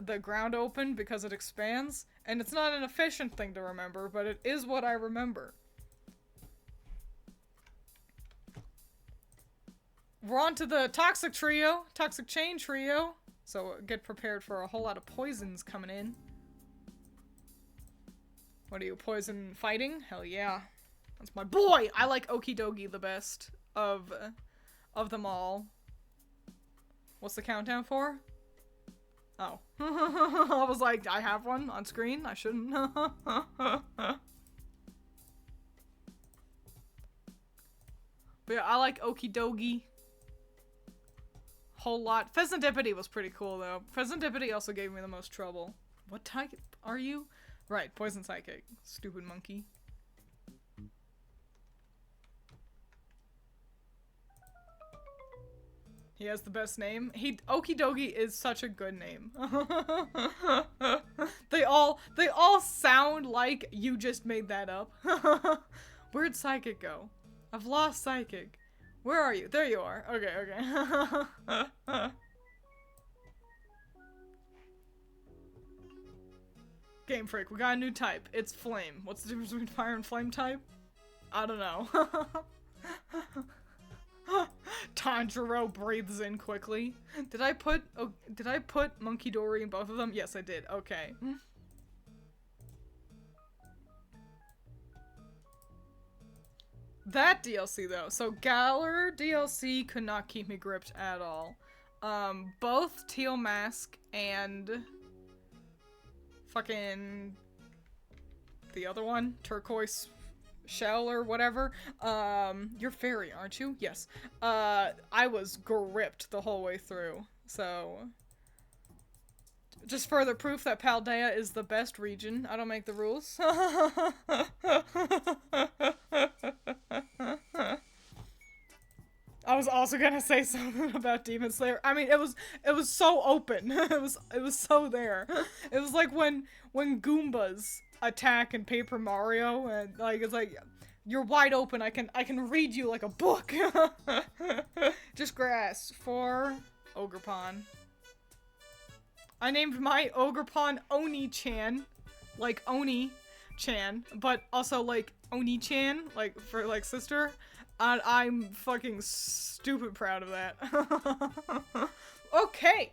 the ground open because it expands, and it's not an efficient thing to remember, but it is what I remember. We're on to the toxic chain trio, so get prepared for a whole lot of poisons coming in. What are you, poison fighting? Hell yeah. That's my boy! I like Okidogi the best of them all. What's the countdown for? Oh. I was like, I have one on screen? I shouldn't. But yeah, I like Okidogi. Whole lot. Pheasantipity was pretty cool, though. Pheasantipity also gave me the most trouble. What type are you? Right, poison psychic. Stupid monkey. He has the best name. Okidogi is such a good name. They all sound like you just made that up. Where'd Psychic go? I've lost Psychic. Where are you? There you are. Okay. Game Freak, we got a new type. It's Flame. What's the difference between Fire and Flame type? I don't know. Tanjiro breathes in quickly. Did I put Monkey Dory in both of them? Yes, I did. Okay. That DLC though. So Galar DLC could not keep me gripped at all. Both Teal Mask and fucking the other one, Turquoise Shell or whatever. You're fairy, aren't you? Yes. I was gripped the whole way through. So just further proof that Paldea is the best region. I don't make the rules. I was also gonna say something about Demon Slayer. I mean, it was so open. it was so there. It was like when Goombas attack in Paper Mario, and like it's like you're wide open. I can read you like a book. Just grass for Ogerpon. I named my Ogerpon Oni-chan, like Oni-chan, but also like Oni-chan, like for like sister. And I'm fucking stupid proud of that. Okay,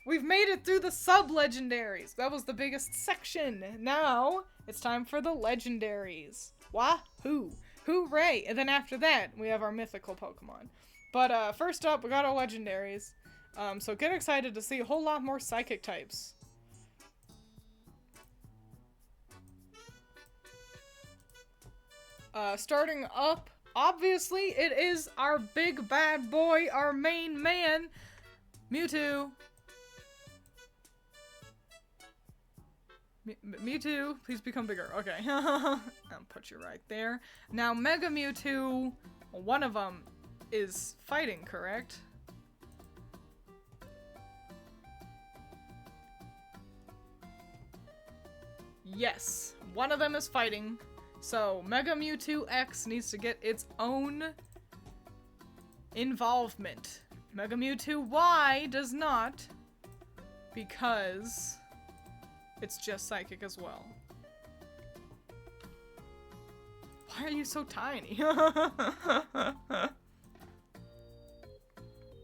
we've made it through the sub-legendaries. That was the biggest section. Now it's time for the legendaries. Wahoo! Hooray! And then after that, we have our mythical Pokemon. But first up, we got our legendaries. So get excited to see a whole lot more psychic types. Starting up, obviously, it is our big bad boy, our main man, Mewtwo. Mewtwo, please become bigger. Okay. I'll put you right there. Now, Mega Mewtwo, one of them is fighting, correct? Yes, one of them is fighting. So, Mega Mewtwo X needs to get its own involvement. Mega Mewtwo Y does not, because it's just psychic as well. Why are you so tiny?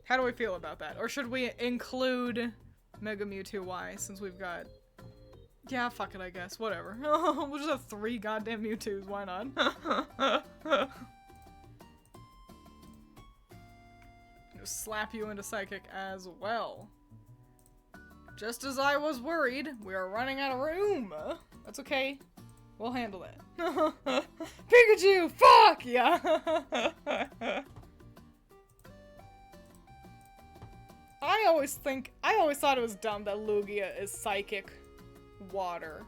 How do we feel about that? Or should we include Mega Mewtwo Y since we've got... Yeah, fuck it, I guess. Whatever. We'll just have 3 goddamn Mewtwo's. Why not? Just slap you into Psychic as well. Just as I was worried, we are running out of room. That's okay. We'll handle that. Pikachu! Fuck! Yeah! I always thought it was dumb that Lugia is Psychic Water.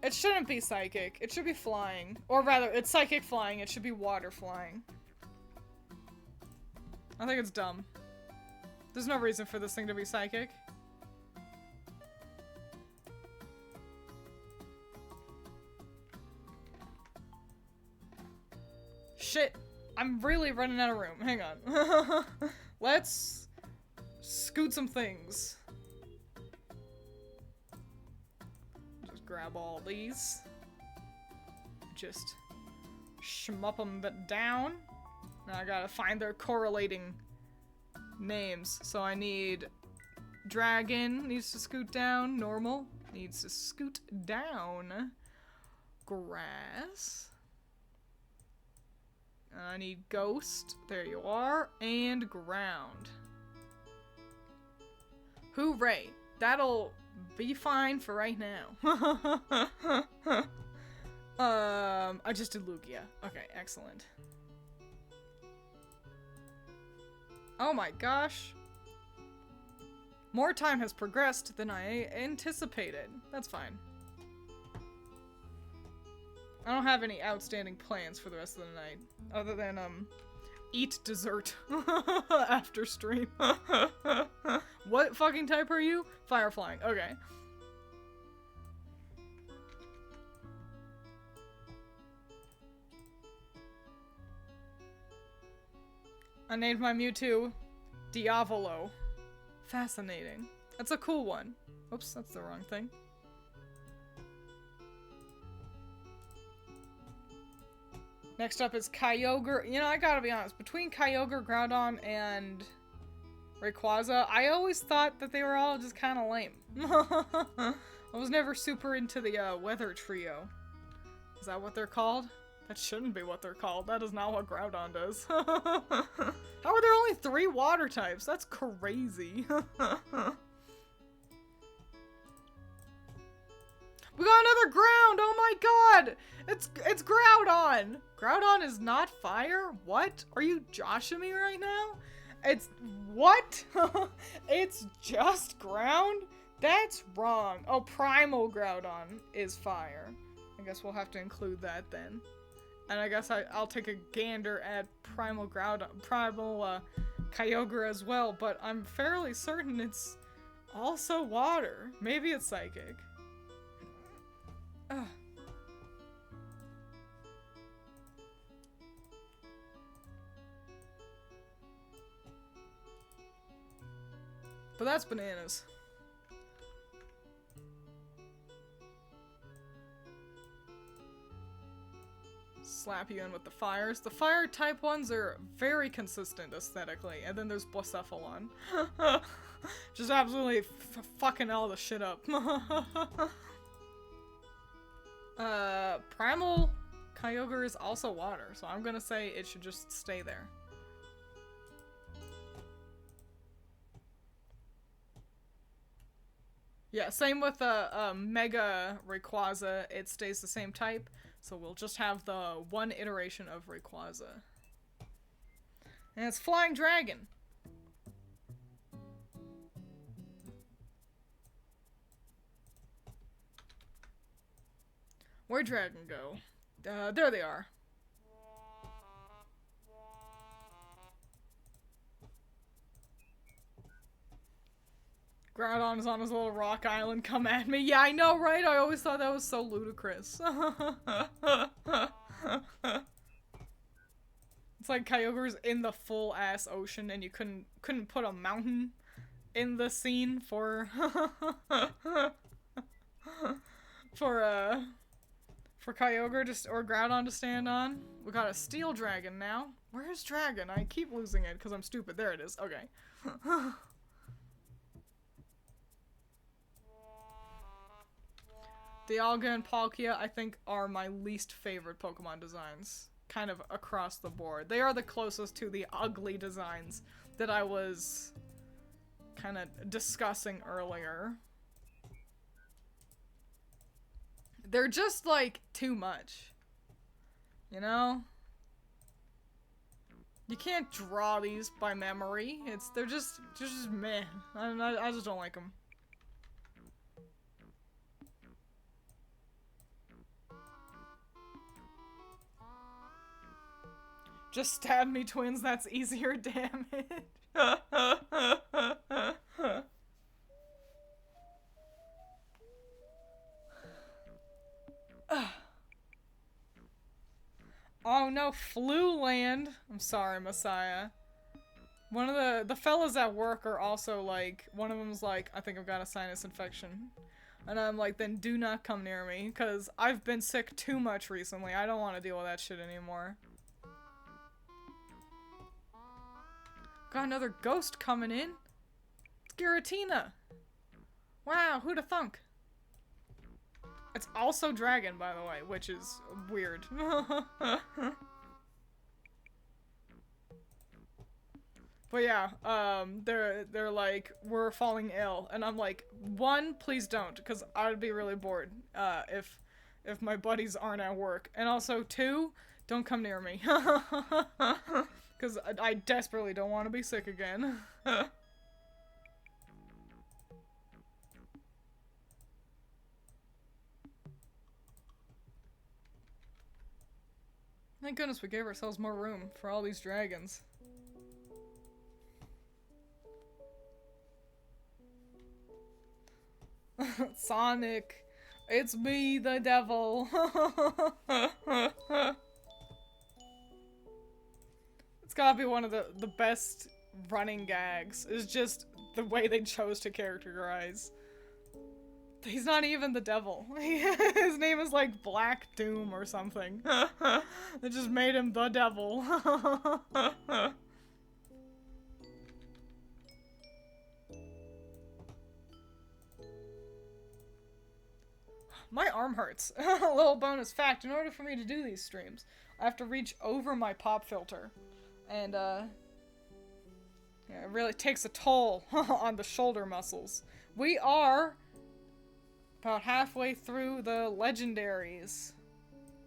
It shouldn't be Psychic. It should be Flying. Or rather, it's Psychic Flying. It should be Water Flying. I think it's dumb. There's no reason for this thing to be Psychic. Shit. I'm really running out of room. Hang on. Let's scoot some things. Just grab all these. Just shmup them down. Now I gotta find their correlating names. So I need Dragon needs to scoot down. Normal needs to scoot down. Grass. I need Ghost. There you are. And Ground. Hooray. That'll be fine for right now. I just did Lugia. Okay, excellent. Oh my gosh. More time has progressed than I anticipated. That's fine. I don't have any outstanding plans for the rest of the night. Other than, eat dessert after stream. What fucking type are you? Fire flying. Okay. I named my Mewtwo Diavolo. Fascinating. That's a cool one. Oops, that's the wrong thing. Next up is Kyogre. You know, I gotta be honest. Between Kyogre, Groudon, and Rayquaza, I always thought that they were all just kind of lame. I was never super into the Weather Trio. Is that what they're called? That shouldn't be what they're called. That is not what Groudon does. How are there only 3 water types? That's crazy. We got another Ground! Oh my god! It's Groudon! Groudon is not fire? What? Are you joshing me right now? It's... what? It's just Ground? That's wrong. Oh, Primal Groudon is fire. I guess we'll have to include that then. And I guess I'll take a gander at Primal Kyogre as well, but I'm fairly certain it's also water. Maybe it's psychic. Ugh. But that's bananas. Slap you in with the fires. The fire type ones are very consistent aesthetically, and then there's Blacephalon. Just absolutely fucking all the shit up. Primal Kyogre is also water, so I'm gonna say it should just stay there. Yeah, same with Mega Rayquaza, it stays the same type, so we'll just have the one iteration of Rayquaza. And it's Flying Dragon. Where'd Dragon go? There they are. Groudon is on his little rock island, come at me. Yeah, I know, right? I always thought that was so ludicrous. It's like Kyogre's in the full-ass ocean and you couldn't put a mountain in the scene for for Kyogre or Groudon to stand on. We got a Steel Dragon now. Where's Dragon? I keep losing it because I'm stupid. There it is. Okay. Dialga and Palkia, I think, are my least favorite Pokemon designs. Kind of across the board. They are the closest to the ugly designs that I was kind of discussing earlier. They're just, like, too much. You know? You can't draw these by memory. They're just meh. I just don't like them. Just stab me, Twiins, that's easier damage. Oh no, Flu Land. I'm sorry, Messiah. One of the fellas at work are also like, one of them's like, I think I've got a sinus infection. And I'm like, then do not come near me, because I've been sick too much recently. I don't want to deal with that shit anymore. Got another ghost coming in. It's Giratina. Wow, who'da thunk? It's also dragon, by the way, which is weird. But yeah, they're like, we're falling ill, and I'm like, one, please don't, because I would be really bored if my buddies aren't at work, and also two, don't come near me. Because I desperately don't want to be sick again. Thank goodness we gave ourselves more room for all these dragons. Sonic, it's me, the devil. It's gotta be one of the best running gags, is just the way they chose to characterize. He's not even the devil. His name is like Black Doom or something. They just made him the devil. My arm hurts. A little bonus fact, in order for me to do these streams, I have to reach over my pop filter. And, yeah, it really takes a toll on the shoulder muscles. We are about halfway through the legendaries.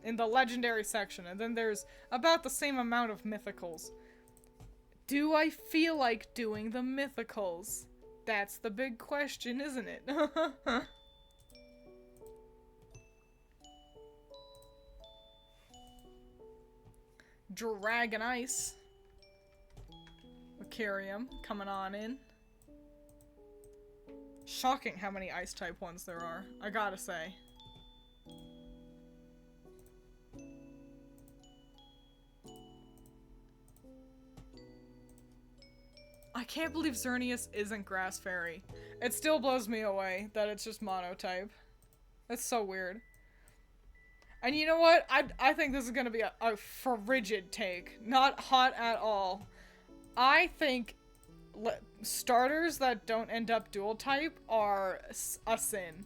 In the legendary section, and then there's about the same amount of mythicals. Do I feel like doing the mythicals? That's the big question, isn't it? Dragon Ice. Lucarium coming on in. Shocking how many ice type ones there are, I gotta say. I can't believe Xerneas isn't Grass Fairy. It still blows me away that it's just monotype. That's so weird. And you know what? I think this is gonna be a frigid take. Not hot at all. I think starters that don't end up dual type are a sin.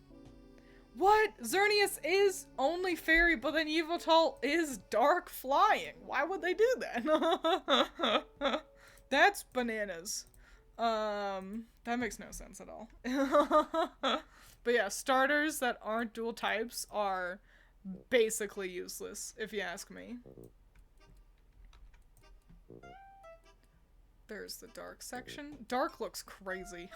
What? Xerneas is only fairy, but then Yveltal is dark flying. Why would they do that? That's bananas. That makes no sense at all. But yeah, starters that aren't dual types are basically useless, if you ask me. There's the dark section. Dark looks crazy.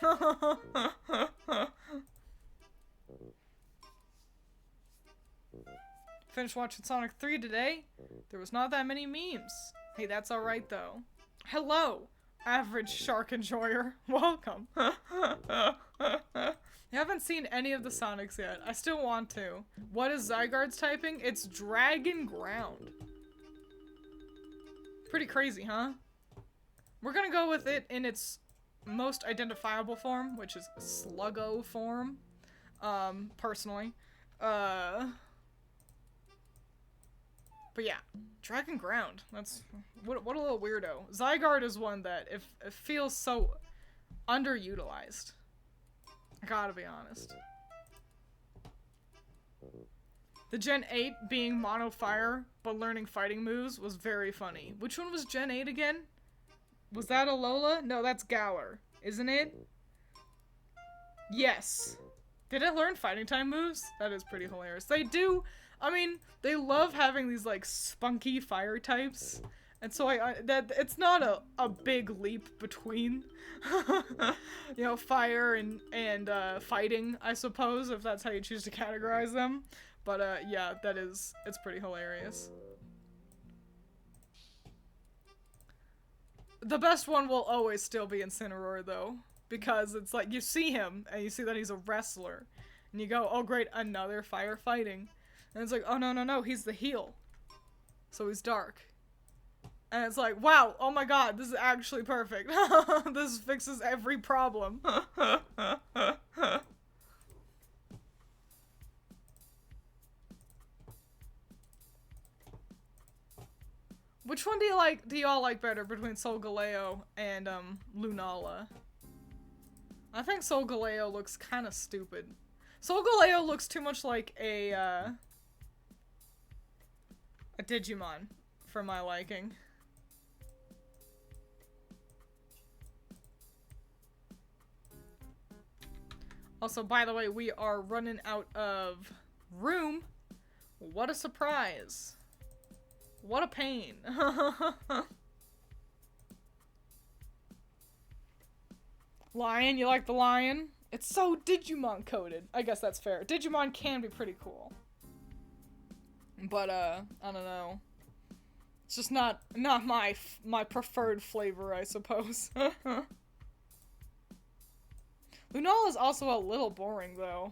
Finished watching Sonic 3 today. There was not that many memes. Hey, that's alright though. Hello, average shark enjoyer. Welcome. I haven't seen any of the Sonics yet. I still want to. What is Zygarde's typing? It's Dragon Ground. Pretty crazy, huh? We're gonna go with it in its most identifiable form, which is Sluggo form. Personally. But yeah, Dragon Ground. That's what a little weirdo. Zygarde is one that it feels so underutilized. I gotta be honest. The Gen 8 being mono fire but learning fighting moves was very funny. Which one was Gen 8 again? Was that Alola? No, that's Galar, isn't it? Yes. Did it learn fighting time moves? That is pretty hilarious. They do. I mean, they love having these like spunky fire types, and so that it's not a big leap between, you know, fire and fighting, I suppose, if that's how you choose to categorize them. But yeah, it's pretty hilarious. The best one will always still be Incineroar though, because it's like you see him and you see that he's a wrestler, and you go, oh great, another firefighting. And it's like, oh no, he's the heel. So he's dark. And it's like, wow, oh my god, this is actually perfect. This fixes every problem. Which one do y'all like better between Solgaleo and Lunala? I think Solgaleo looks kind of stupid. Solgaleo looks too much like a Digimon for my liking. Also, by the way, we are running out of room. What a surprise. What a pain. Lion, you like the lion? It's so Digimon coded. I guess that's fair. Digimon can be pretty cool. But, I don't know. It's just not my preferred flavor, I suppose. Lunala is also a little boring, though.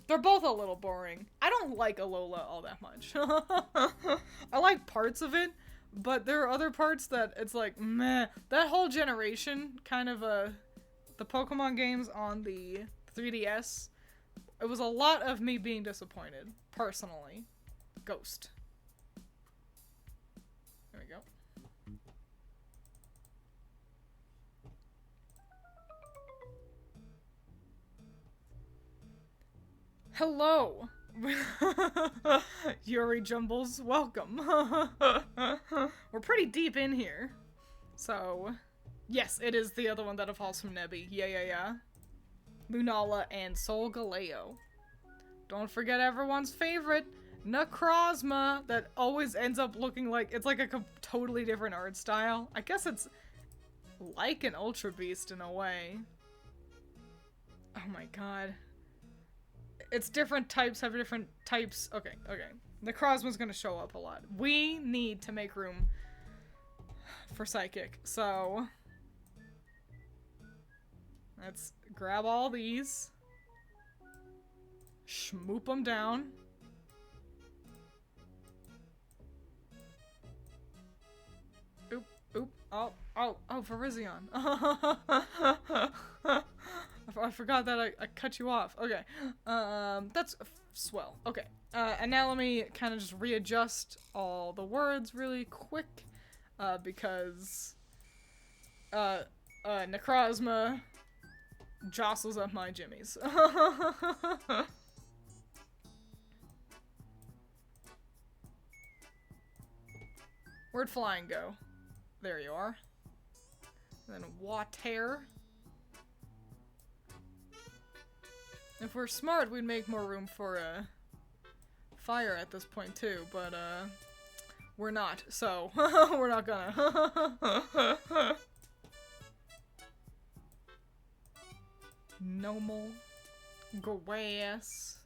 They're both a little boring. I don't like Alola all that much. I like parts of it, but there are other parts that it's like, meh. That whole generation, kind of, the Pokemon games on the 3DS, it was a lot of me being disappointed, personally. Ghost. There we go. Hello! Yuri Jumbles, welcome. We're pretty deep in here. So, yes, it is the other one that evolves from Nebby. Yeah. Lunala and Solgaleo. Don't forget everyone's favorite, Necrozma, that always ends up looking like, it's like a totally different art style. I guess it's like an Ultra Beast in a way. Oh my god. It's different types have different types. Okay. Necrozma's gonna show up a lot. We need to make room for psychic. So let's grab all these, schmoop them down. Oop, oop, oh, Virizion. I forgot that I cut you off. Okay, that's swell. Okay, and now let me kind of just readjust all the words really quick, because Necrozma jostles up my jimmies. Where'd flying go? There you are. And then water. If we're smart, we'd make more room for fire at this point too, but we're not, so we're not gonna. Normal, grass,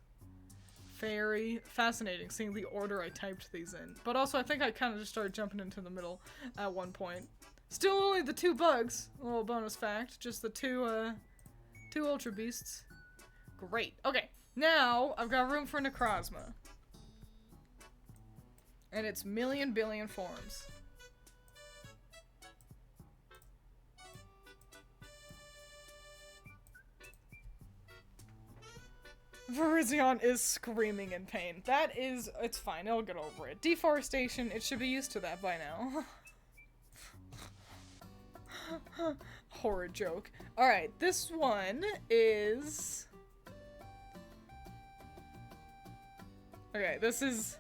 fairy. Fascinating seeing the order I typed these in. But also I think I kind of just started jumping into the middle at one point. Still only the 2 bugs, a little bonus fact. Just the two ultra beasts. Great. Okay, now I've got room for Necrozma. And its million billion forms. Virizion is screaming in pain. That is, it's fine, it'll get over it. Deforestation, it should be used to that by now. Horror joke. Alright, this one is... Okay, this is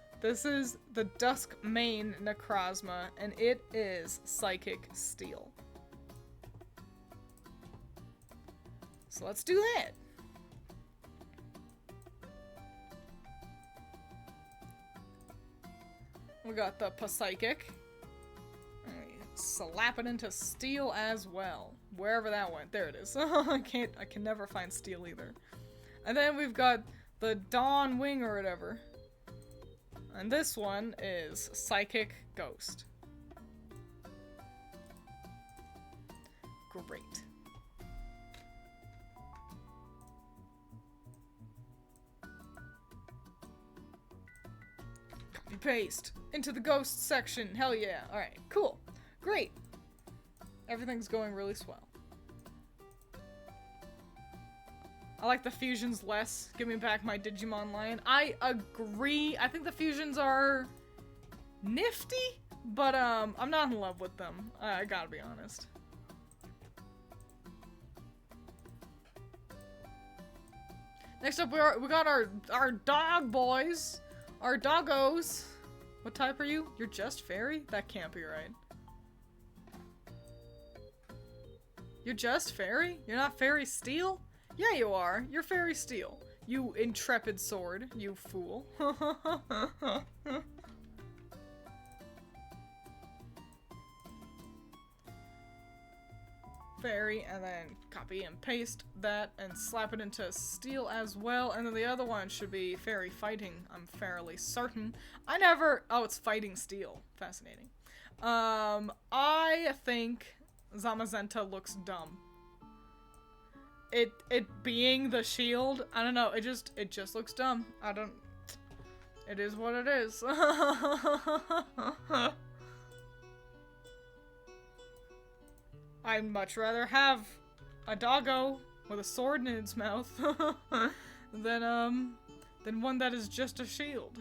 the Dusk Mane Necrozma, and it is Psychic Steel. So let's do that. We got the Psychic. Slap it into Steel as well. Wherever that went. There it is. I can never find Steel either. And then we've got the Dawn Wing or whatever. And this one is Psychic Ghost. Great. Copy paste into the ghost section. Hell yeah. Alright, cool. Great. Everything's going really swell. I like the fusions less. Give me back my Digimon Lion. I agree. I think the fusions are nifty, but I'm not in love with them. I gotta be honest. Next up, we got our dog boys, our doggos. What type are you? You're just fairy? That can't be right. You're just fairy? You're not fairy steel? Yeah, you are. You're fairy steel. You intrepid sword, you fool. Fairy, and then copy and paste that and slap it into steel as well. And then the other one should be fairy fighting, I'm fairly certain. Oh, it's fighting steel. Fascinating. I think Zamazenta looks dumb. It being the shield, I don't know, it just looks dumb. It is what it is. I'd much rather have a doggo with a sword in its mouth than one that is just a shield.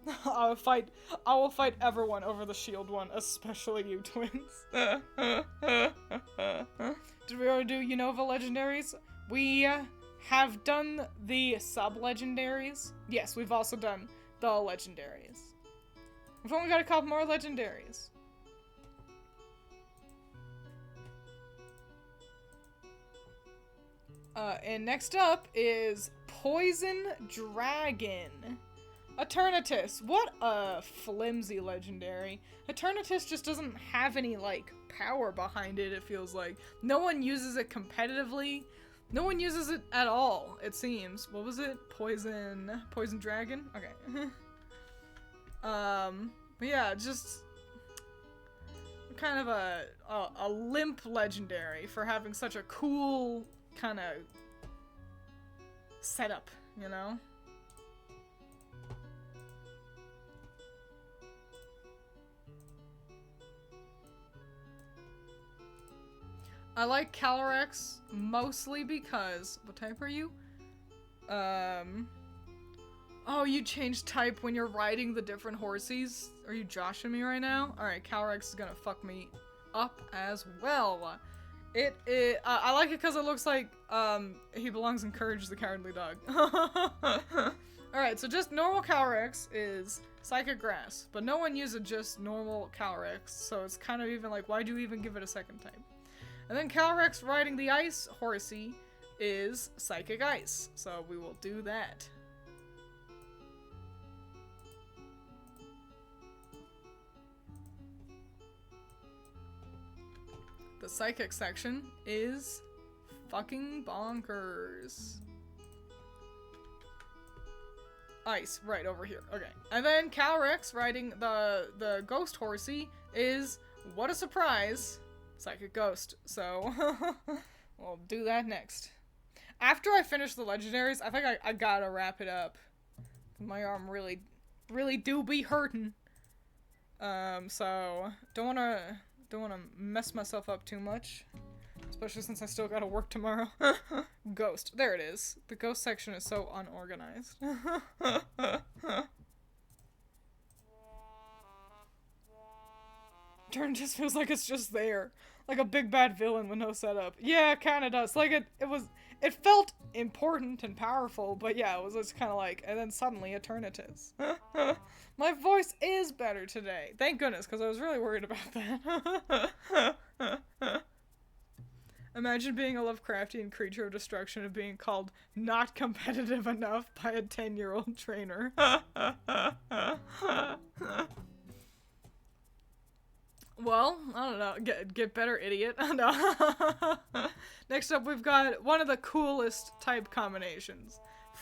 I will fight everyone over the shield one, especially you twins. Did we already do Unova legendaries? We have done the sub-legendaries. Yes, we've also done the legendaries. We've only got a couple more legendaries. And next up is Poison Dragon. Eternatus. What a flimsy legendary. Eternatus just doesn't have any, like, power behind it, it feels like. No one uses it competitively. No one uses it at all, it seems. What was it? Poison Dragon? Okay. But yeah, just kind of a limp legendary for having such a cool kind of setup, you know? I like Calyrex mostly because... What type are you? Oh, you change type when you're riding the different horsies? Are you joshing me right now? Alright, Calyrex is gonna fuck me up as well. I like it because it looks like, he belongs in Courage the Cowardly Dog. Alright, so just normal Calyrex is Psychic Grass, but no one uses just normal Calyrex, so it's kind of even like, why do you even give it a second type? And then Calyrex riding the Ice Horsey is Psychic Ice, so we will do that. The Psychic section is fucking bonkers. Ice, right over here. Okay. And then Calyrex riding the Ghost Horsey is, what a surprise, Psychic Ghost. So, we'll do that next. After I finish the legendaries, I think I gotta wrap it up. My arm really do be hurting. So, don't wanna mess myself up too much. Especially since I still gotta work tomorrow. Ghost. There it is. The ghost section is so unorganized. Turn just feels like it's just there. Like a big bad villain with no setup. Yeah, it kinda does. Like it felt important and powerful, but yeah, it was just kinda like, and then suddenly Eternatus. My voice is better today. Thank goodness, because I was really worried about that. Imagine being a Lovecraftian creature of destruction and being called not competitive enough by a 10-year-old trainer. Well, I don't know. Get better, idiot. No. Next up, we've got one of the coolest type combinations.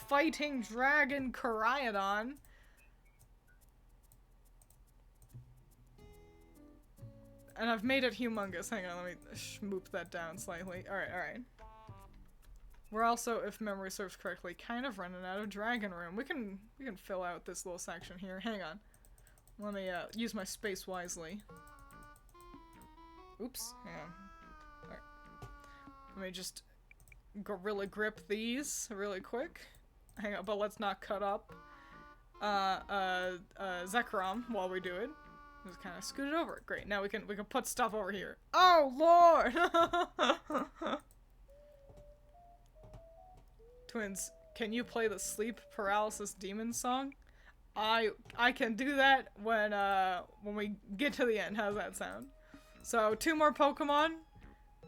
Fighting Dragon Koraidon. And I've made it humongous. Hang on, let me schmoop that down slightly. Alright. We're also, if memory serves correctly, kind of running out of Dragon Room. We can fill out this little section here. Hang on. Let me use my space wisely. Oops. Hang on. Alright. Let me just Gorilla Grip these really quick. Hang on, but let's not cut up Zekrom while we do it. Just kind of scoot it over. Great. Now we can put stuff over here. Oh Lord! Twiins, can you play the Sleep Paralysis Demon song? I can do that when we get to the end. How's that sound? So 2 more Pokemon,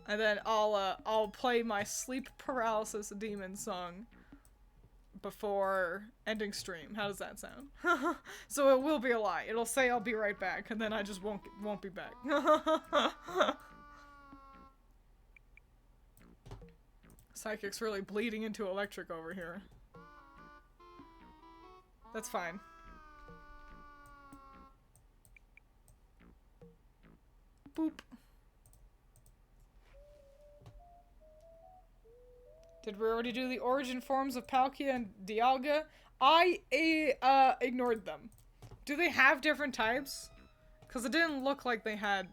and then I'll play my Sleep Paralysis Demon song before ending stream. How does that sound? So it will be a lie. It'll say I'll be right back, and then I just won't be back. Psychic's really bleeding into electric over here. That's fine. Boop. Did we already do the origin forms of Palkia and Dialga? I ignored them. Do they have different types? Because it didn't look like they had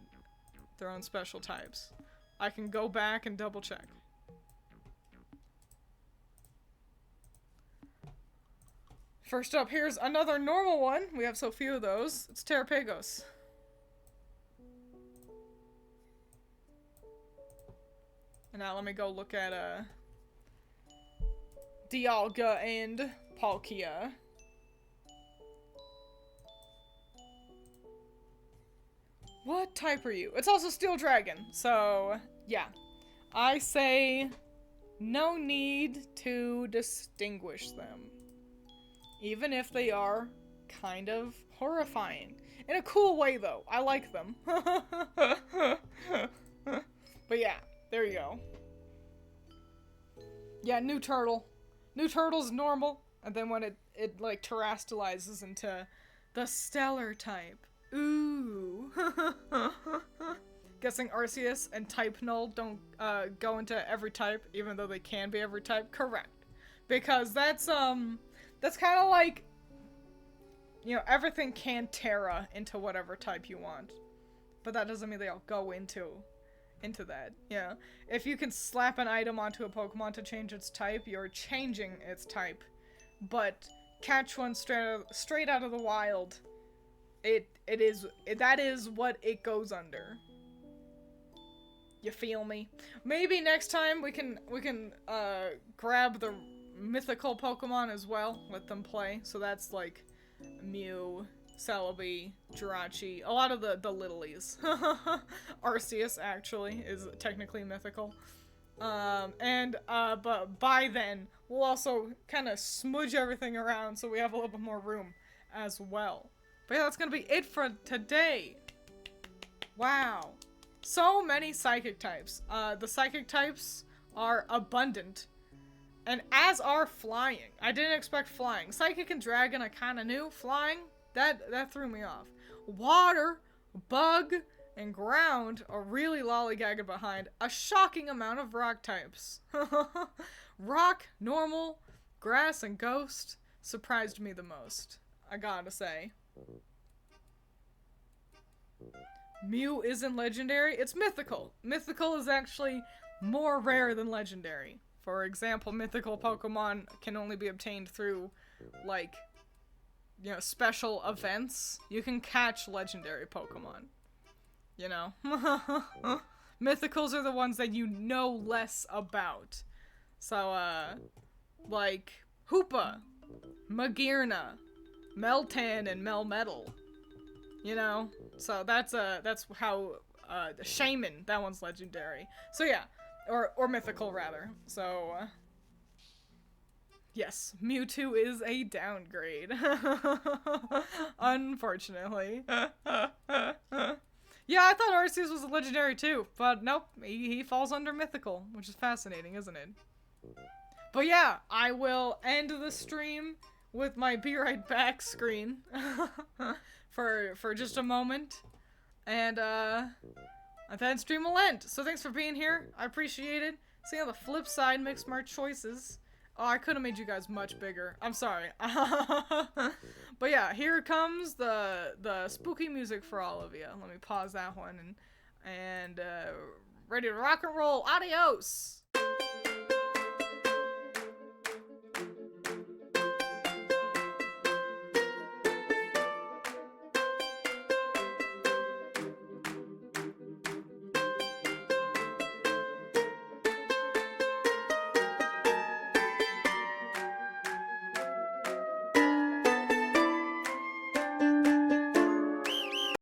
their own special types. I can go back and double check. First up, here's another normal one. We have so few of those. It's Terrapagos. And now let me go look at Dialga and Palkia. What type are you? It's also Steel Dragon, so yeah. I say no need to distinguish them. Even if they are kind of horrifying. In a cool way, though. I like them. But yeah, there you go. Yeah, new turtle. New turtle's normal, and then when it like terastalizes into The stellar type. Ooh. Guessing Arceus and type null don't go into every type, even though they can be every type. Correct. Because that's kind of like, you know, everything can Terra into whatever type you want. But that doesn't mean they all go into that. Yeah. If you can slap an item onto a Pokemon to change its type, you're changing its type. But catch one straight out of the wild, that is what it goes under. You feel me? Maybe next time we can grab the mythical Pokemon as well, let them play. So that's like Mew, Celebi, Jirachi, a lot of the littlies. Arceus actually is technically mythical. But by then we'll also kind of smudge everything around so we have a little bit more room as well. But yeah, that's gonna be it for today. Wow. So many psychic types. The psychic types are abundant. And as are flying. I didn't expect flying. Psychic and dragon I kinda knew. Flying, that threw me off. Water, bug, and ground are really lollygagging behind a shocking amount of rock types. Rock, normal, grass, and ghost surprised me the most, I gotta say. Mew isn't legendary, it's mythical. Mythical is actually more rare than legendary. For example, mythical Pokemon can only be obtained through, like, you know, special events. You can catch legendary Pokemon. You know? Mythicals are the ones that you know less about. So, like, Hoopa, Magearna, Meltan, and Melmetal. You know? So that's how, the Shaman, that one's legendary. So yeah, or mythical rather. So, yes, Mewtwo is a downgrade. Unfortunately. Yeah, I thought Arceus was a legendary too, but nope, he falls under mythical, which is fascinating, isn't it? But yeah, I will end the stream with my be right back screen for just a moment, and then stream will end. So thanks for being here, I appreciate it. See, on the flip side, make smart choices. Oh, I could have made you guys much bigger. I'm sorry. But yeah, here comes the spooky music for all of you. Let me pause that one and ready to rock and roll. Adios!